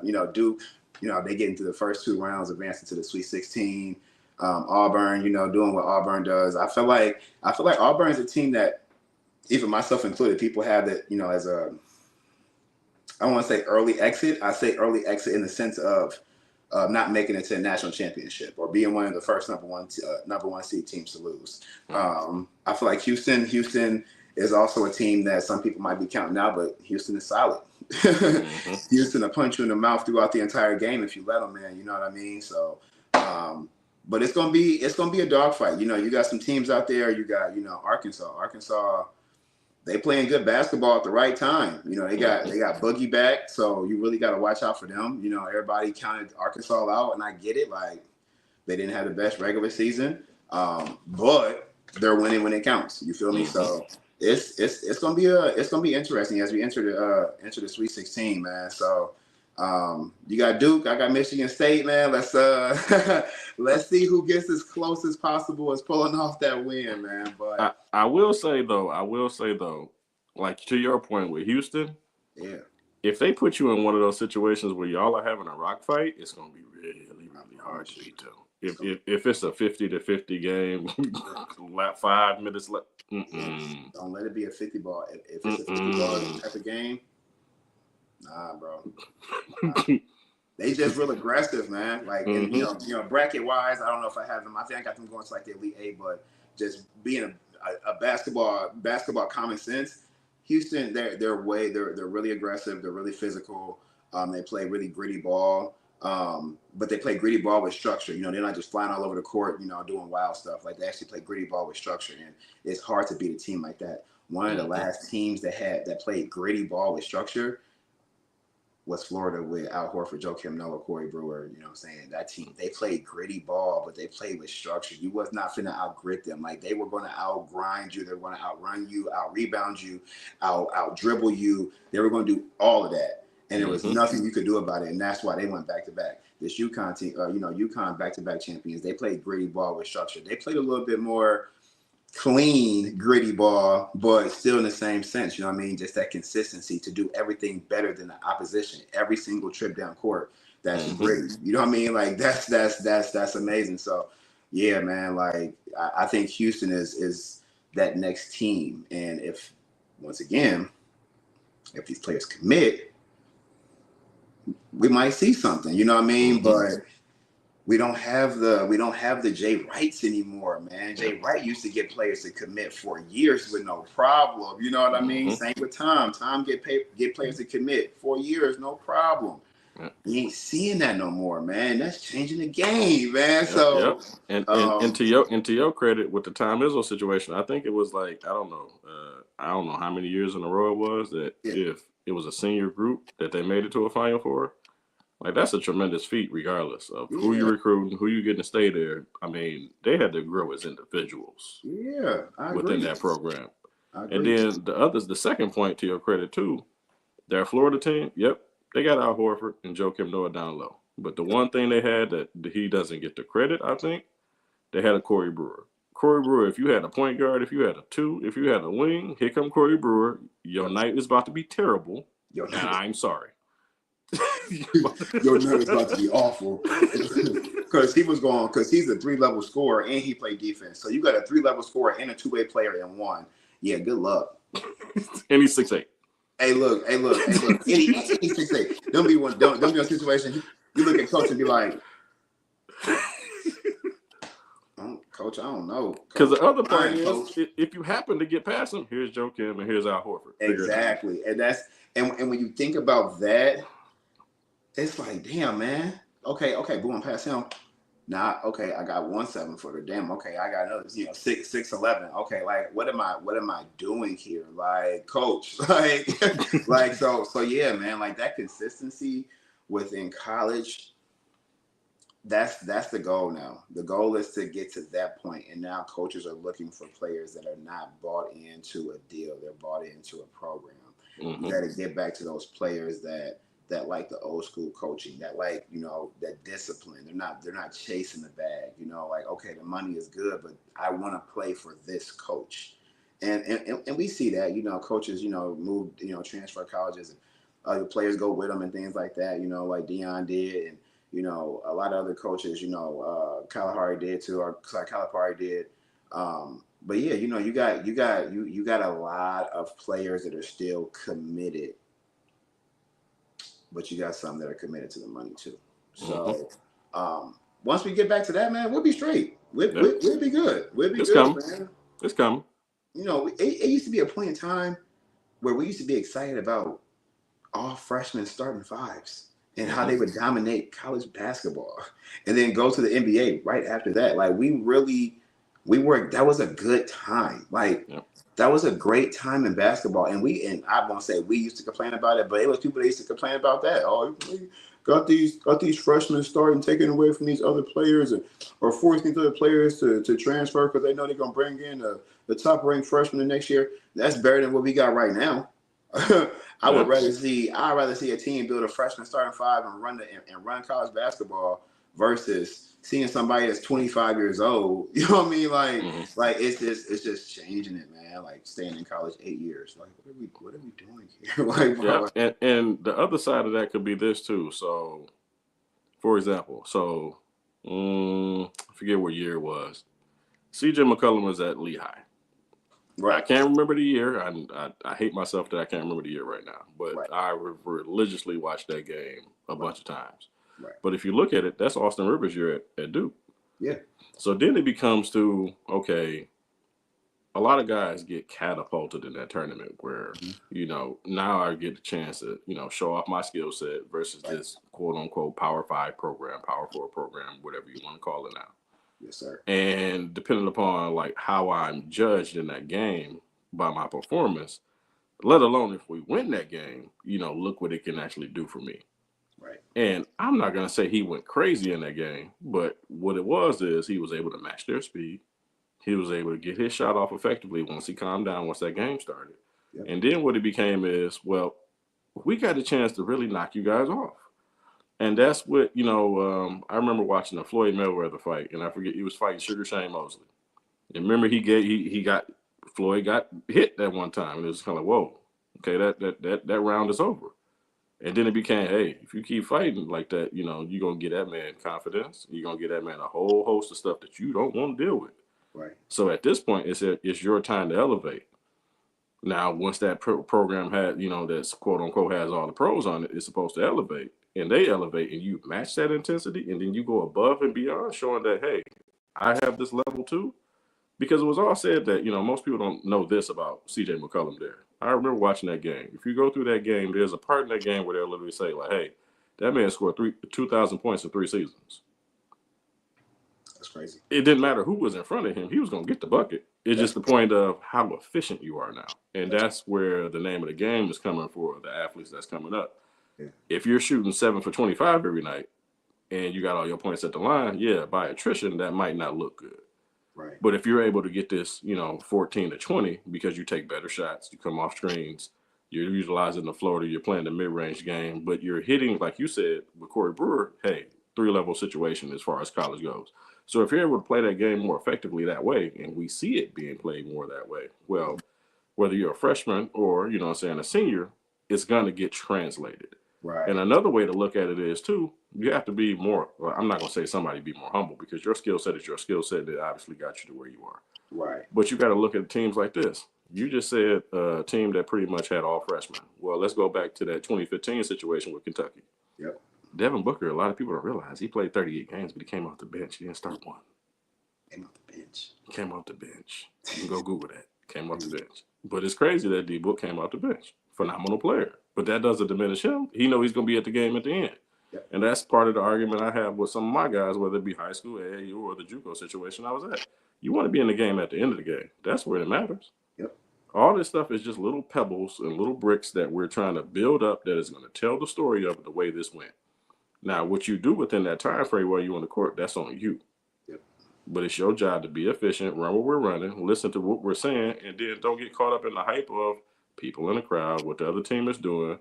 you know, Duke, you know, they get into the first 2 rounds, advancing to the Sweet 16. Auburn, you know, doing what Auburn does. I feel like Auburn's a team that, even myself included, people have that, you know, as a, I don't want to say early exit. I say early exit in the sense of not making it to a national championship or being one of the first number one seed teams to lose. I feel like Houston is also a team that some people might be counting out, but Houston is solid. Houston will punch you in the mouth throughout the entire game if you let them, man. You know what I mean? So, but it's gonna be a dogfight. You know, you got some teams out there. You got, you know, Arkansas. They playing good basketball at the right time. You know, they got Boogie back, so you really got to watch out for them. You know, everybody counted Arkansas out, and I get it. Like, they didn't have the best regular season, but they're winning when it counts. You feel me? So it's gonna be interesting as we enter the Sweet 16, man. So you got Duke, I got Michigan State, man. Let's let's see who gets as close as possible as pulling off that win, man. But I will say though, like to your point with Houston, yeah, if they put you in one of those situations where y'all are having a rock fight, it's gonna be really, really hard to beat them. If it's a 50-50 game, 5 minutes left, don't let it be a 50 ball. If it's a 50 ball type of game, nah, bro. They just real aggressive, man. Like, and you know, bracket wise, I don't know if I have them. I think I got them going to like the Elite Eight, but just being a basketball common sense. Houston, they're really aggressive. They're really physical. They play really gritty ball. But they play gritty ball with structure. You know, they're not just flying all over the court, you know, doing wild stuff. Like they actually play gritty ball with structure, and it's hard to beat a team like that. One of the last teams that played gritty ball with structure was Florida with Al Horford, Joakim Noah, Corey Brewer. You know what I'm saying? That team, they played gritty ball, but they played with structure. You was not finna out-grit them. Like, they were going to out-grind you. They were going to outrun you, out-rebound you, out-dribble you. They were going to do all of that. And there was nothing you could do about it. And that's why they went back-to-back. This UConn team, UConn back-to-back champions, they played gritty ball with structure. They played a little bit more clean, gritty ball, but still in the same sense, you know what I mean? Just that consistency to do everything better than the opposition. Every single trip down court, that's great. You know what I mean? Like that's amazing. So yeah, man, like I think Houston is that next team. And if once again, if these players commit, we might see something, you know what I mean? But we don't have the Jay Wrights anymore, man. Jay Wright used to get players to commit for years with no problem. You know what I mean? Same with Tom. Tom get players to commit 4 years, no problem. You ain't seeing that no more, man. That's changing the game, man. So and to your credit with the Tom Izzo situation, I think it was like I don't know how many years in a row it was that if it was a senior group that they made it to a Final Four. Like, that's a tremendous feat, regardless of who you're recruiting, who you're getting to stay there. I mean, they had to grow as individuals within that program. And then the second point to your credit, too, their Florida team, they got Al Horford and Joakim Noah down low. But the one thing they had that he doesn't get the credit, I think, they had a Corey Brewer. Corey Brewer, if you had a point guard, if you had a two, if you had a wing, here come Corey Brewer. Your night is about to be terrible, and I'm sorry. Your night is about to be awful because he's a 3-level scorer and he played defense. So you got a 3-level scorer and a 2-way player in one. Yeah, good luck. And he's 6'8". Hey, look. He's 6'8". Don't be in a situation. You look at coach and be like, Coach, I don't know. Because the other part is, if you happen to get past him, here's Joakim and here's Al Horford. Exactly, and when you think about that. It's like, damn, man. Okay, boom, pass him. Nah, okay, I got 1 7-footer. Damn, okay, I got another, 6'11". Okay, like, what am I doing here? Like, coach, like, so yeah, man, like that consistency within college. That's the goal now. The goal is to get to that point, and now coaches are looking for players that are not bought into a deal. They're bought into a program. You got to get back to those players that like the old school coaching, that like, that discipline. They're not chasing the bag, like, okay, the money is good, but I want to play for this coach. And we see that, coaches, move, transfer colleges and other players go with them and things like that, like Dion did. And, a lot of other coaches, Kalahari did too, or Calipari did. But yeah, you got a lot of players that are still committed, but you got some that are committed to the money too. So once we get back to that, man, we'll be straight. We'll be good. We'll be good, man. It's coming. It used to be a point in time where we used to be excited about all freshmen starting fives and how they would dominate college basketball, and then go to the NBA right after that. Like, that was a good time. Like, that was a great time in basketball. And I won't say we used to complain about it, but it was people that used to complain about that. Oh, got these freshmen starting, taking away from these other players, or forcing these other players to transfer because they know they're gonna bring in the the top ranked freshman the next year, that's better than what we got right now. I'd rather see a team build a freshman starting five and run college basketball versus seeing somebody that's 25 years old. You know what I mean? Like it's just changing it, man. Like staying in college 8 years. Like what are we doing here? Like, bro. And the other side of that could be this too. So, for example, I forget what year it was. C.J. McCollum was at Lehigh. Right. I can't remember the year. I hate myself that I can't remember the year right now. But I religiously watched that game a bunch of times. Right. But if you look at it, that's Austin Rivers' year at Duke. Yeah. So then it becomes to, okay, a lot of guys get catapulted in that tournament where, now I get the chance to, show off my skill set versus this quote unquote Power 5 program, Power 4 program, whatever you want to call it now. Yes, sir. And depending upon like how I'm judged in that game by my performance, let alone if we win that game, look what it can actually do for me. Right. And I'm not going to say he went crazy in that game, but what it was is he was able to match their speed. He was able to get his shot off effectively once he calmed down, once that game started. Yep. And then what it became is, well, we got a chance to really knock you guys off. And that's what, I remember watching the Floyd Mayweather fight, and I forget, he was fighting Sugar Shane Mosley. And remember Floyd got hit that one time, and it was kind of, whoa, okay, that round is over. And then it became, hey, if you keep fighting like that, you're going to get that man confidence. You're going to get that man a whole host of stuff that you don't want to deal with. Right. So at this point, it's your time to elevate. Now, once that program had, that's quote unquote has all the pros on it, it's supposed to elevate. And they elevate, and you match that intensity, and then you go above and beyond, showing that, hey, I have this level too. Because it was all said that, most people don't know this about C.J. McCollum there. I remember watching that game. If you go through that game, there's a part in that game where they'll literally say, like, hey, that man scored 2,000 points in 3 seasons. That's crazy. It didn't matter who was in front of him. He was going to get the bucket. It's just the point of how efficient you are now. And that's where the name of the game is coming for the athletes that's coming up. Yeah. If you're shooting 7 for 25 every night and you got all your points at the line, by attrition, that might not look good. Right. But if you're able to get this, 14 to 20 because you take better shots, you come off screens, you're utilizing the floater, you're playing the mid-range game, but you're hitting, like you said, with Corey Brewer, hey, 3-level situation as far as college goes. So if you're able to play that game more effectively that way, and we see it being played more that way, well, whether you're a freshman or, a senior, it's going to get translated. Right. And another way to look at it is, too, you have to be more, I'm not going to say somebody be more humble because your skill set is your skill set that obviously got you to where you are. Right. But you got to look at teams like this. You just said a team that pretty much had all freshmen. Well, let's go back to that 2015 situation with Kentucky. Yep. Devin Booker, a lot of people don't realize he played 38 games, but he came off the bench. He didn't start one. Came off the bench. Came off the bench. You can go Google that. Came off the bench. But it's crazy that D-Book came off the bench. Phenomenal player. But that doesn't diminish him. He knows he's going to be at the game at the end. Yep. And that's part of the argument I have with some of my guys, whether it be high school, AAU, or the JUCO situation I was at. You want to be in the game at the end of the game. That's where it matters. Yep. All this stuff is just little pebbles and little bricks that we're trying to build up that is going to tell the story of the way this went. Now, what you do within that time frame while you're on the court, that's on you. Yep. But it's your job to be efficient, run what we're running, listen to what we're saying, and then don't get caught up in the hype of people in the crowd, what the other team is doing.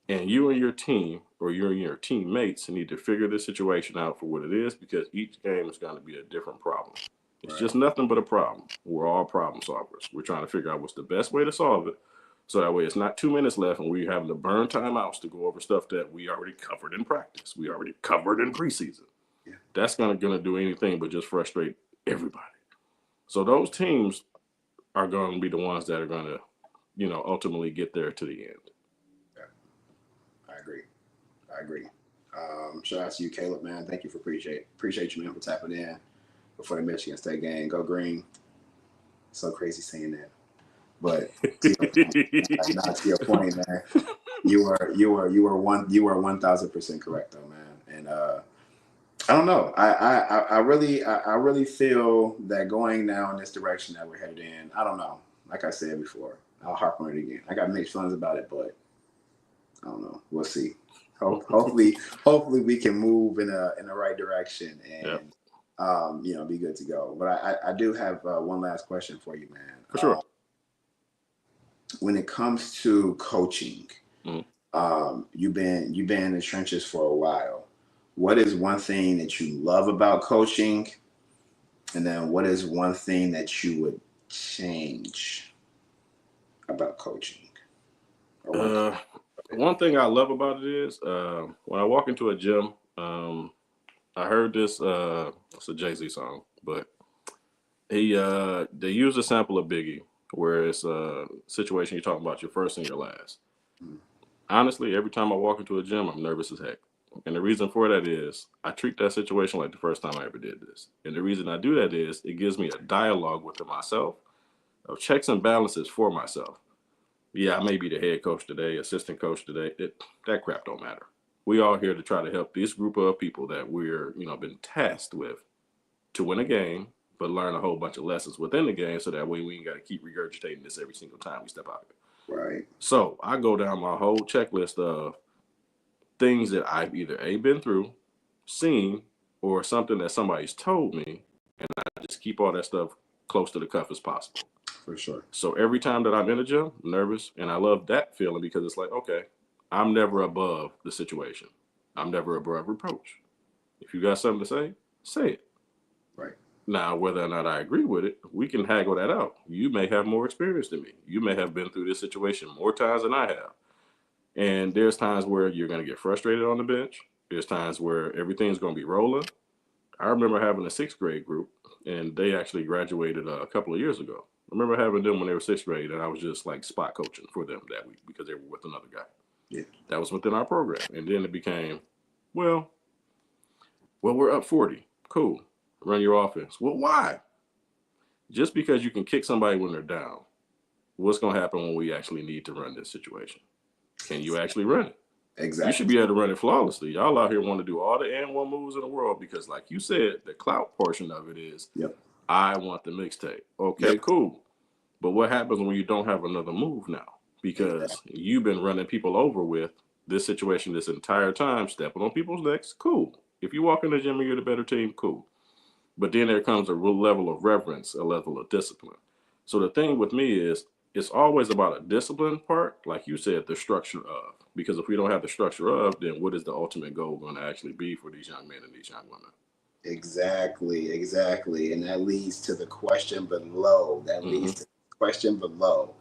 And you and your team or you and your teammates need to figure this situation out for what it is because each game is going to be a different problem. It's just nothing but a problem. We're all problem solvers. We're trying to figure out what's the best way to solve it. So that way it's not 2 minutes left and we're having to burn timeouts to go over stuff that we already covered in practice. We already covered in preseason. Yeah. That's not going to do anything but just frustrate everybody. So those teams are going to be the ones that are going to, ultimately get there to the end. I agree. Shout out to you, Caleb, man. Thank you for appreciate you, man, for tapping in before the Michigan State game. Go Green. So crazy saying that, but to your point, man. You are 1,000% correct, though, man. And I don't know. I really feel that going now in this direction that we're headed in. I don't know. Like I said before, I'll harp on it again. I got mixed feelings about it, but I don't know. We'll see. Hopefully we can move in the right direction. And be good to go. But I do have one last question for you, man. For sure. When it comes to coaching, Mm-hmm. you've been in the trenches for a while. What is one thing that you love about coaching, and then what is one thing that you would change about coaching? One thing I love about it is when I walk into a gym, I heard this. It's a Jay-Z song, but they use a sample of Biggie, where it's a situation you're talking about your first and your last. Honestly, every time I walk into a gym, I'm nervous as heck. And the reason for that is I treat that situation like the first time I ever did this. And the reason I do that is it gives me a dialogue with myself of checks and balances for myself. Yeah, I may be the head coach today, assistant coach today. That crap don't matter. We all here to try to help this group of people that we're, been tasked with to win a game, but learn a whole bunch of lessons within the game so that way we ain't got to keep regurgitating this every single time we step out. Right. So I go down my whole checklist of things that I've either been through, seen, or something that somebody's told me, and I just keep all that stuff close to the cuff as possible. For sure. So every time that I'm in a gym, I'm nervous, and I love that feeling because it's like, okay, I'm never above the situation. I'm never above reproach. If you got something to say it. Right. Now, whether or not I agree with it, we can haggle that out. You may have more experience than me. You may have been through this situation more times than I have. And there's times where you're going to get frustrated on the bench. There's times where everything's going to be rolling. I remember having a sixth grade group, and they actually graduated a couple of years ago. I remember having them when they were sixth grade, and I was just like spot coaching for them that week because they were with another guy. Yeah. That was within our program. And then it became, well, we're up 40. Cool. Run your offense. Well, why? Just because you can kick somebody when they're down, what's going to happen when we actually need to run this situation? Can you actually run it? Exactly. You should be able to run it flawlessly. Y'all out here want to do all the and one moves in the world because, like you said, the clout portion of it is, yep, I want the mixtape. Okay, yep, cool. But what happens when you don't have another move now? Because you've been running people over with this situation this entire time, stepping on people's necks. Cool. If you walk in the gym and you're the better team, cool. But then there comes a real level of reverence, a level of discipline. So the thing with me is, it's always about a discipline part, like you said, the structure of. Because if we don't have the structure of, then what is the ultimate goal going to actually be for these young men and these young women? Exactly. And that leads to the question below. Leads to the question below.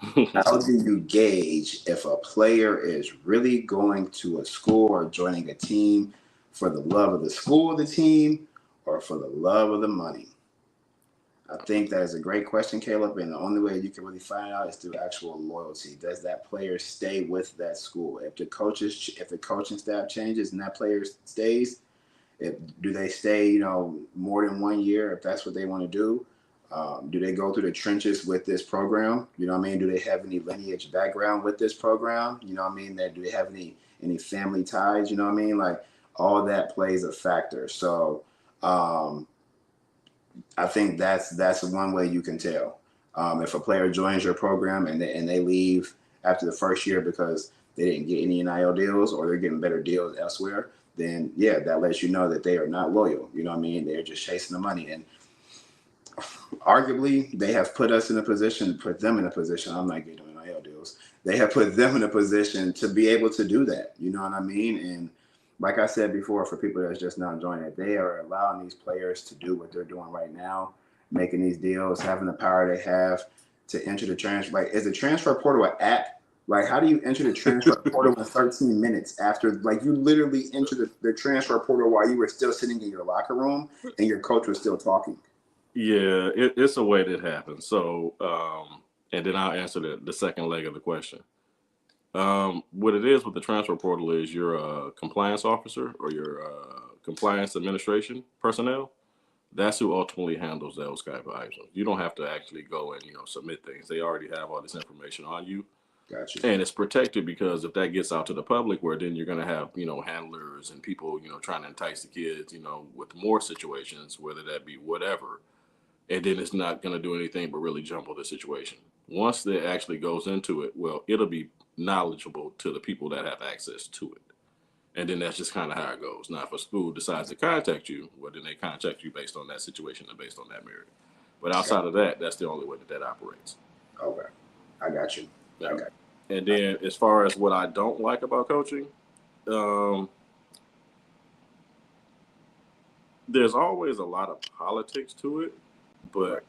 How do you gauge if a player is really going to a school or joining a team for the love of the school, the team, or for the love of the money? I think that is a great question, Caleb, and the only way you can really find out is through actual loyalty. Does that player stay with that school? If the coaching staff changes and that player stays, do they stay, more than 1 year if that's what they want to do? Do they go through the trenches with this program? You know what I mean? Do they have any lineage background with this program? You know what I mean? Do they have any family ties? You know what I mean? Like all that plays a factor. So I think that's one way you can tell. If a player joins your program and they leave after the first year because they didn't get any NIL deals or they're getting better deals elsewhere, then yeah, that lets you know that they are not loyal. You know what I mean? They're just chasing the money. And arguably, they have put them in a position. I'm not getting NIL deals. They have put them in a position to be able to do that. You know what I mean? And like I said before, for people that's just not joining it, they are allowing these players to do what they're doing right now, making these deals, having the power they have to enter the transfer. Like, is the transfer portal an app? Like, how do you enter the transfer portal in 13 minutes after, like, you literally enter the transfer portal while you were still sitting in your locker room and your coach was still talking? Yeah, it's a way that happens. So, and then I'll answer the second leg of the question. What it is with the transfer portal is you're a compliance officer or your compliance administration personnel. That's who ultimately handles those kind of items. You don't have to actually go and submit things. They already have all this information on you. Gotcha. And it's protected because if that gets out to the public, where then you're going to have handlers and people trying to entice the kids with more situations, whether that be whatever, and then it's not going to do anything but really jumble the situation. Once it actually goes into it, well, it'll be knowledgeable to the people that have access to it. And then that's just kind of how it goes. Now, if a school decides to contact you, well, then they contact you based on that situation and based on that merit. But outside of that, that's the only way that operates. Okay. I got you. Yeah. I got you. And then as far as what I don't like about coaching, there's always a lot of politics to it, but Right.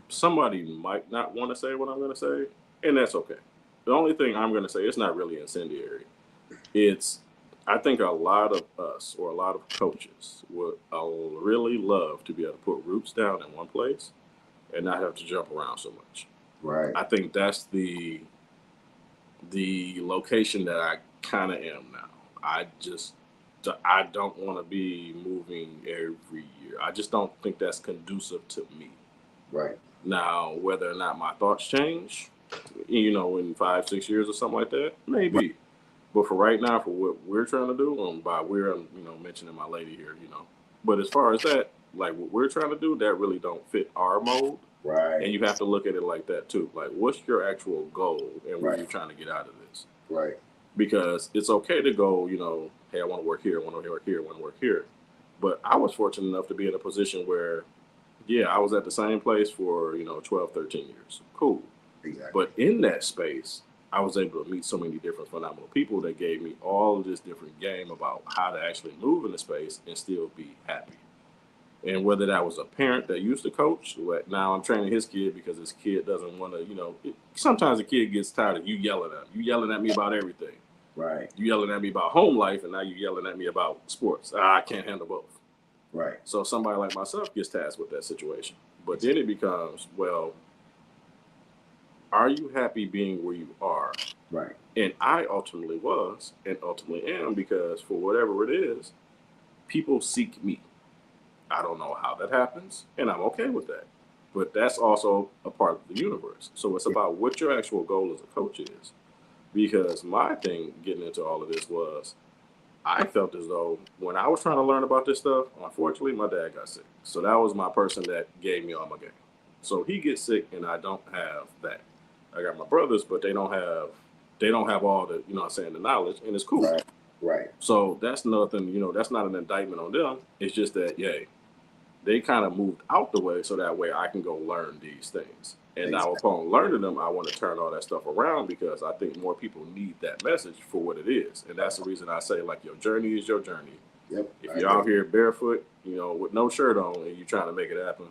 somebody might not want to say what I'm going to say, and that's okay. The only thing I'm going to say, it's not really incendiary. I think a lot of us or a lot of coaches would really love to be able to put roots down in one place and not have to jump around so much. Right. I think that's the location that I kind of am now. I don't want to be moving every year. I just don't think that's conducive to me. Right. Now, whether or not my thoughts change, in 5-6 years or something like that, maybe. Right. But for right now, for what we're trying to do, by we're, mentioning my lady here, But as far as that, like what we're trying to do, that really don't fit our mode. Right. And you have to look at it like that too. Like, what's your actual goal and what you're trying to get out of this? Right. Because it's okay to go, hey, I want to work here, I want to work here, I want to work here. But I was fortunate enough to be in a position where, yeah, I was at the same place for, 12, 13 years. Cool. Exactly. But in that space, I was able to meet so many different phenomenal people that gave me all of this different game about how to actually move in the space and still be happy. And whether that was a parent that used to coach, now I'm training his kid because his kid doesn't want to, sometimes the kid gets tired of you yelling at him. You yelling at me about everything. Right. You yelling at me about home life, and now you yelling at me about sports. I can't handle both. Right. So somebody like myself gets tasked with that situation. But then it becomes, well, are you happy being where you are? Right. And I ultimately was and ultimately am, because for whatever it is, people seek me. I don't know how that happens, and I'm okay with that. But that's also a part of the universe. So it's about what your actual goal as a coach is. Because my thing getting into all of this was, I felt as though when I was trying to learn about this stuff, unfortunately, my dad got sick. So that was my person that gave me all my game. So he gets sick, and I don't have that. I got my brothers, but they don't have all the, the knowledge, and it's cool. Right. Right. So that's nothing, that's not an indictment on them. It's just that, yeah, they kind of moved out the way so that way I can go learn these things. And now upon learning them, I want to turn all that stuff around, because I think more people need that message for what it is. And that's the reason I say, like, your journey is your journey. Yep. If you're out here barefoot, with no shirt on, and you're trying to make it happen,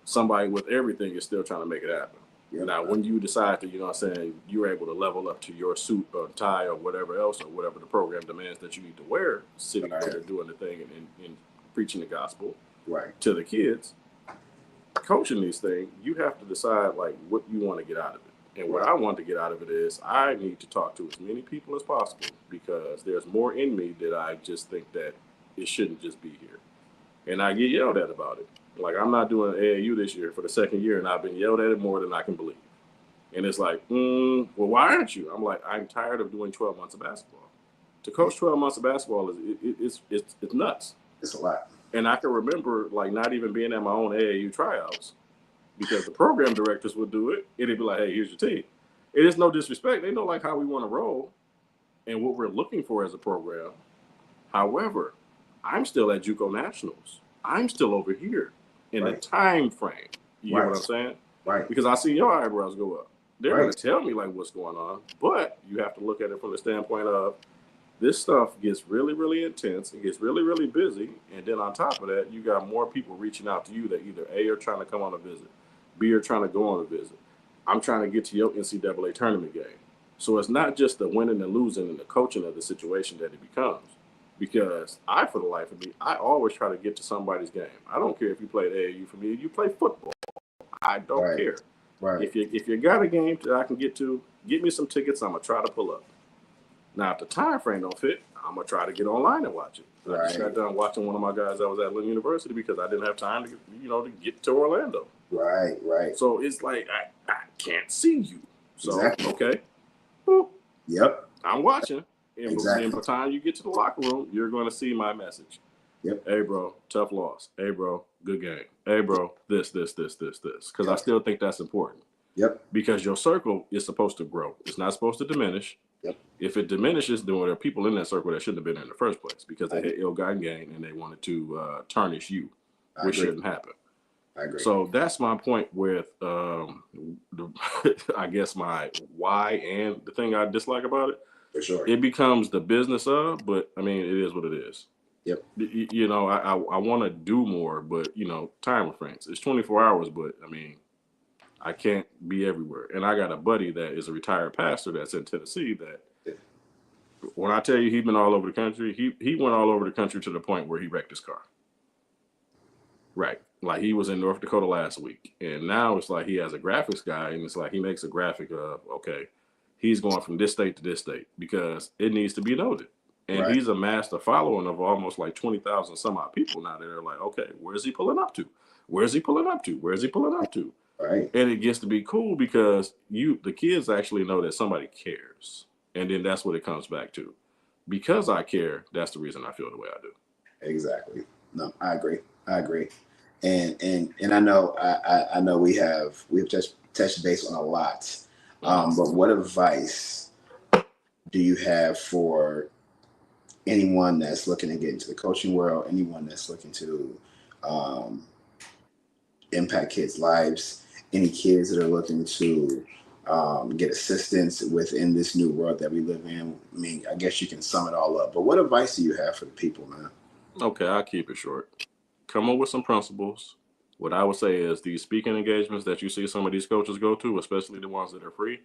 somebody with everything is still trying to make it happen. Yep. Now, when you decide to, you're able to level up to your suit or tie or whatever else, or whatever the program demands that you need to wear, sitting there doing the thing and preaching the gospel to the kids, coaching these things, you have to decide, like, what you want to get out of it. And what I want to get out of it is, I need to talk to as many people as possible, because there's more in me that I just think that it shouldn't just be here. And I get yelled at about it. Like, I'm not doing AAU this year for the second year, and I've been yelled at it more than I can believe. And it's like, well, why aren't you? I'm like, I'm tired of doing 12 months of basketball. To coach 12 months of basketball is it's nuts. It's a lot. And I can remember, like, not even being at my own AAU tryouts, because the program directors would do it, and it'd be like, hey, here's your team. It is no disrespect. They know, like, how we want to roll and what we're looking for as a program. However, I'm still at JUCO Nationals. I'm still over here in the time frame. You get what I'm saying? Right. Because I see your eyebrows go up. They're going to tell me, like, what's going on. But you have to look at it from the standpoint of, this stuff gets really, really intense. It gets really, really busy. And then on top of that, you got more people reaching out to you that either A, are trying to come on a visit, B, are trying to go on a visit. I'm trying to get to your NCAA tournament game. So it's not just the winning and losing and the coaching of the situation that it becomes. Because for the life of me, I always try to get to somebody's game. I don't care if you played AAU for me, you play football. I don't care. Right. If you got a game that I can get to, get me some tickets. I'm gonna try to pull up. Now, if the time frame don't fit, I'm gonna try to get online and watch it. I just got done watching one of my guys that was at Lynn University, because I didn't have time to get to Orlando. Right. So it's like, I can't see you. So okay. Boop. Yep. I'm watching. And by the time you get to the locker room, you're going to see my message. Yep. Hey, bro, tough loss. Hey, bro, good game. Hey, bro, this. Because I still think that's important. Yep. Because your circle is supposed to grow. It's not supposed to diminish. Yep. If it diminishes, then there are people in that circle that shouldn't have been there in the first place because I they agree. had ill-gotten gain and they wanted to tarnish you, I which agree. shouldn't happen. I agree. So that's my point with, I guess, my why and the thing I dislike about it. For sure. It becomes the business of, but I mean, it is what it is. Yep. You know, I want to do more, but you know, time restraints. It's 24 hours, but I mean, I can't be everywhere. And I got a buddy that is a retired pastor that's in Tennessee that when I tell you he's been all over the country, he went all over the country to the point where he wrecked his car. Right. Like he was in North Dakota last week. And now it's like he has a graphics guy and it's like he makes a graphic of, okay, he's going from this state to this state because it needs to be noted. And Right. he's amassed a following of almost like 20,000 some odd people now that are like, okay, where's he pulling up to? Where's he pulling up to? Where's he pulling up to? Right. And it gets to be cool because the kids actually know that somebody cares. And then that's what it comes back to. Because I care, that's the reason I feel the way I do. Exactly. No, I agree. I agree. And I know I know we've just touched base on a lot. But what advice do you have for anyone that's looking to get into the coaching world, anyone that's looking to um, impact kids' lives, any kids that are looking to get assistance within this new world that we live in? I mean, I guess you can sum it all up. But what advice do you have for the people, man? Okay, I'll keep it short. Come up with some principles. What I would say is these speaking engagements that you see some of these coaches go to, especially the ones that are free,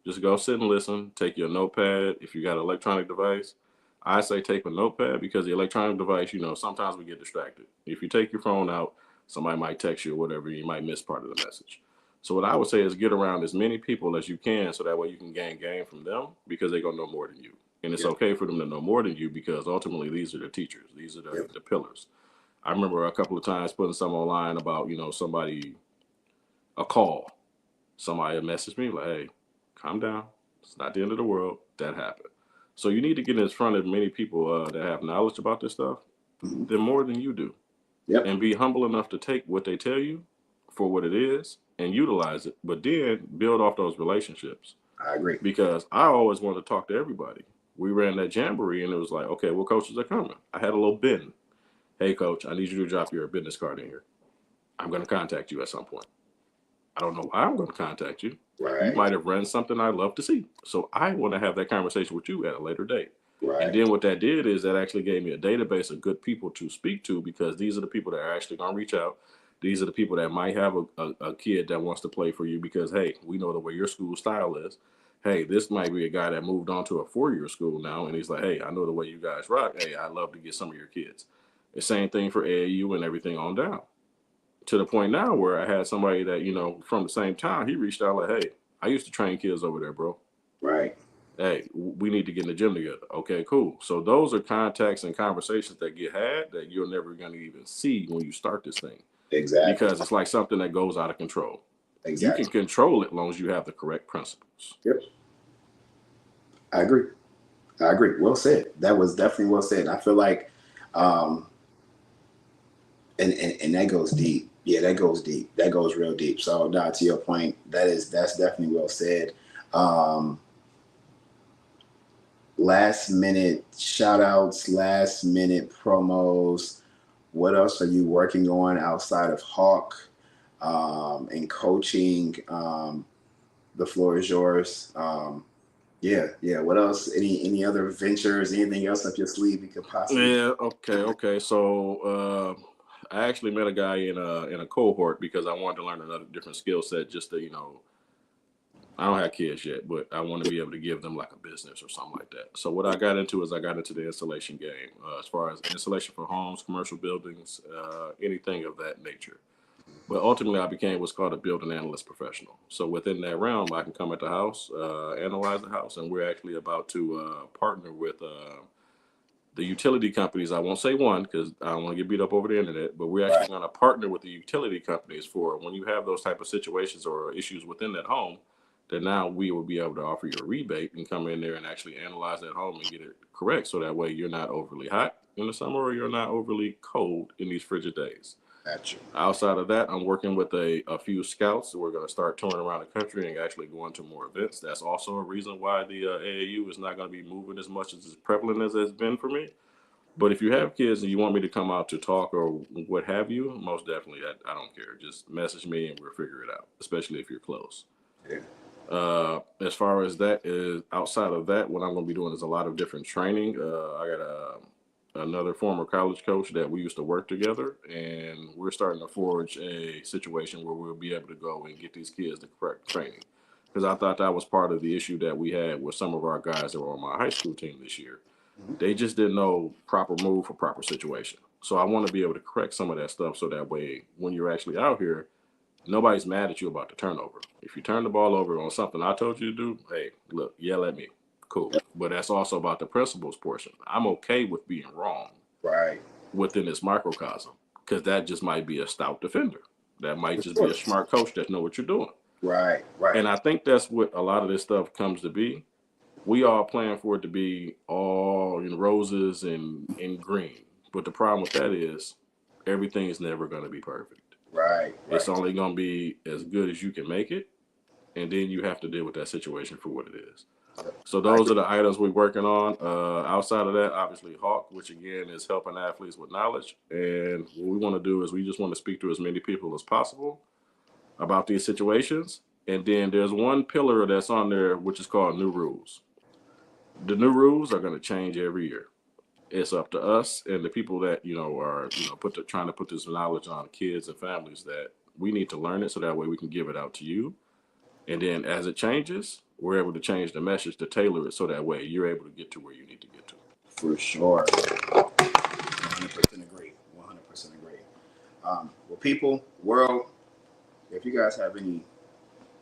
just go sit and listen. Take your notepad. If you got an electronic device, I say take a notepad because the electronic device, you know, sometimes we get distracted. If you take your phone out, somebody might text you or whatever, you might miss part of the message. So what I would say is get around as many people as you can so that way you can gain from them because they're gonna know more than you. And it's Yep. okay for them to know more than you because ultimately these are the teachers. These are Yep. the pillars. I remember a couple of times putting something online about, you know, somebody, a call. Somebody messaged me like, hey, calm down. It's not the end of the world. That happened. So you need to get in front of many people that have knowledge about this stuff. Mhm. They're more than you do. Yep. And be humble enough to take what they tell you for what it is and utilize it. But then build off those relationships. I agree. Because I always wanted to talk to everybody. We ran that jamboree and it was like, okay, what coaches are coming? I had a little bin. Hey, coach, I need you to drop your business card in here. I'm going to contact you at some point. I don't know why I'm going to contact you. You Right. might have run something I'd love to see. So I want to have that conversation with you at a later date. And Right. then what that did is that actually gave me a database of good people to speak to because these are the people that are actually going to reach out. These are the people that might have a kid that wants to play for you because, hey, we know the way your school style is. Hey, this might be a guy that moved on to a 4-year school now. And he's like, hey, I know the way you guys rock. Hey, I'd love to get some of your kids. The same thing for AAU and everything on down. To the point now where I had somebody that, you know, from the same town, he reached out like, hey, I used to train kids over there, bro. Right. Hey, we need to get in the gym together. Okay, cool. So those are contacts and conversations that get had that you're never going to even see when you start this thing Exactly. because it's like something that goes out of control. You can Exactly. control it as long as you have the correct principles. Yep. I agree. I agree. Well said. That was definitely well said. I feel like, um, and that goes deep. Yeah, that goes deep. That goes real deep. So now to your point, that's definitely well said. Um, Last minute shout outs, last minute promos. What else are you working on outside of Hawk and coaching? The floor is yours. Yeah, yeah. What else? Any other ventures? Anything else up your sleeve you could possibly? Yeah. Okay. So I actually met a guy in a cohort because I wanted to learn another different skill set just to, you know, I don't have kids yet, but I want to be able to give them like a business or something like that. So what I got into is I got into the installation game as far as installation for homes, commercial buildings, anything of that nature. But ultimately, I became what's called a building analyst professional. So within that realm, I can come at the house, analyze the house, and we're actually about to partner with the utility companies. I won't say one because I don't want to get beat up over the internet, but we're actually Right. going to partner with the utility companies for when you have those type of situations or issues within that home. That now we will be able to offer you a rebate and come in there and actually analyze that home and get it correct, so that way you're not overly hot in the summer or you're not overly cold in these frigid days. Got you. Outside of that, I'm working with a few scouts. We're going to start touring around the country and actually going to more events. That's also a reason why the AAU is not going to be moving as much as prevalent as it's been for me. But if you have kids and you want me to come out to talk or what have you, most definitely, I don't care. Just message me and we'll figure it out, especially if you're close. Yeah. As far as that is outside of that, what I'm going to be doing is a lot of different training. I got another former college coach that we used to work together, and we're starting to forge a situation where we'll be able to go and get these kids the correct training. Because I thought that was part of the issue that we had with some of our guys that were on my high school team this year. Mm-hmm. They just didn't know proper move for proper situation. So I want to be able to correct some of that stuff so that way when you're actually out here, nobody's mad at you about the turnover. If you turn the ball over on something I told you to do, hey, look, yell at me. Cool. But that's also about the principles portion. I'm okay with being wrong Right. within this microcosm because that just might be a stout defender. That might For just be sure. a smart coach that know what you're doing. Right. Right. And I think that's what a lot of this stuff comes to be. We all plan for it to be all in roses and in green. But the problem with that is everything is never going to be perfect. Right. It's Right. only going to be as good as you can make it. And then you have to deal with that situation for what it is. So I those are the items we're working on. Outside of that, obviously H.A.W.K, which again is helping athletes with knowledge. And what we want to do is we just want to speak to as many people as possible about these situations. And then there's one pillar that's on there, which is called new rules. The new rules are going to change every year. It's up to us and the people that are trying to put this knowledge on kids and families that we need to learn it so that way we can give it out to you. And then as it changes, we're able to change the message to tailor it so that way you're able to get to where you need to get to. For sure. 100% agree. 100% agree. Well, people, world, if you guys have any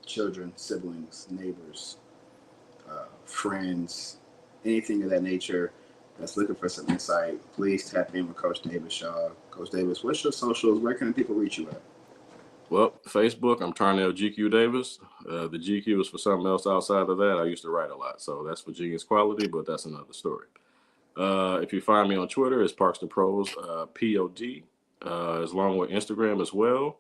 children, siblings, neighbors, friends, anything of that nature that's looking for some insight, please tap in with Coach Davis Shaw. Coach Davis, what's your socials? Where can people reach you at? Well, Facebook, I'm Tarnell GQ Davis. The GQ is for something else outside of that. I used to write a lot, so that's for Genius Quality, but that's another story. If you find me on Twitter, it's Parks to Pros, POD, as long with Instagram as well.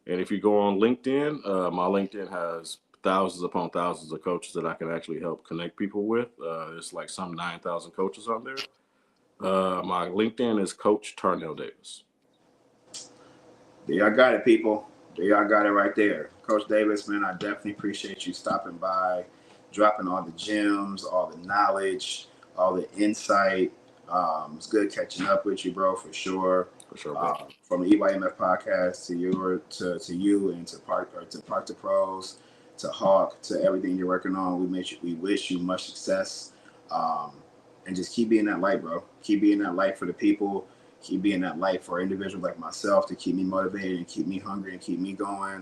And if you go on LinkedIn, my LinkedIn has thousands upon thousands of coaches that I can actually help connect people with. There's like some 9,000 coaches on there. My LinkedIn is Coach Tarnell Davis. There y'all got it, people. There y'all got it right there. Coach Davis, man, I definitely appreciate you stopping by, dropping all the gems, all the knowledge, all the insight. It's good catching up with you, bro, for sure. For sure, bro. From the EYMF podcast to you and to Park to Pros to H.A.W.K to everything you're working on. We wish you much success, and just keep being that light, bro. Keep being that light for the people. Keep being that light for individuals like myself to keep me motivated and keep me hungry and keep me going.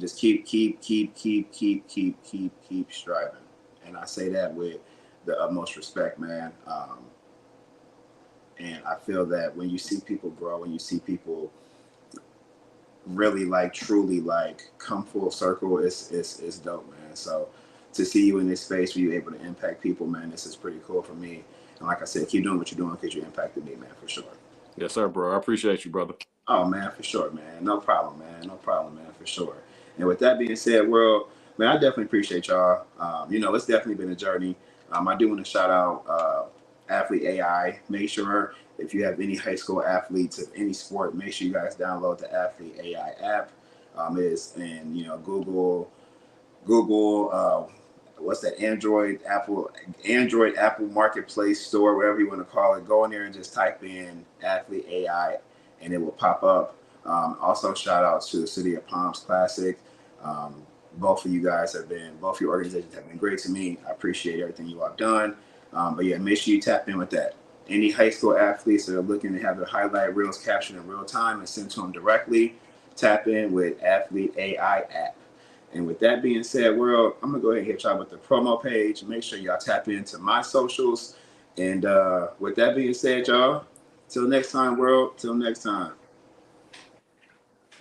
Just keep striving. And I say that with the utmost respect, man. And I feel that when you see people grow, when you see people really truly come full circle, it's dope, man. So to see you in this space where you're able to impact people, man, this is pretty cool for me. And like I said, keep doing what you're doing because you impacted me, man, for sure. Yes, sir, bro. I appreciate you, brother. Oh, man, for sure, man. No problem, man. No problem, man, for sure. And with that being said, world, man, I definitely appreciate y'all. It's definitely been a journey. I do want to shout out Athlete AI. Make sure if you have any high school athletes of any sport, make sure you guys download the Athlete AI app. It's in Google, what's that, Android Apple Marketplace store, whatever you want to call it. Go in there and just type in Athlete AI and it will pop up. Also shout out to the City of Palms Classic. Both of your organizations have been great to me. I appreciate everything you all done. But yeah, make sure you tap in with that. Any high school athletes that are looking to have their highlight reels captured in real time and sent to them directly, tap in with Athlete AI app. And with that being said, world, I'm going to go ahead and hit y'all with the promo page. Make sure y'all tap into my socials. And with that being said, y'all, till next time, world, till next time.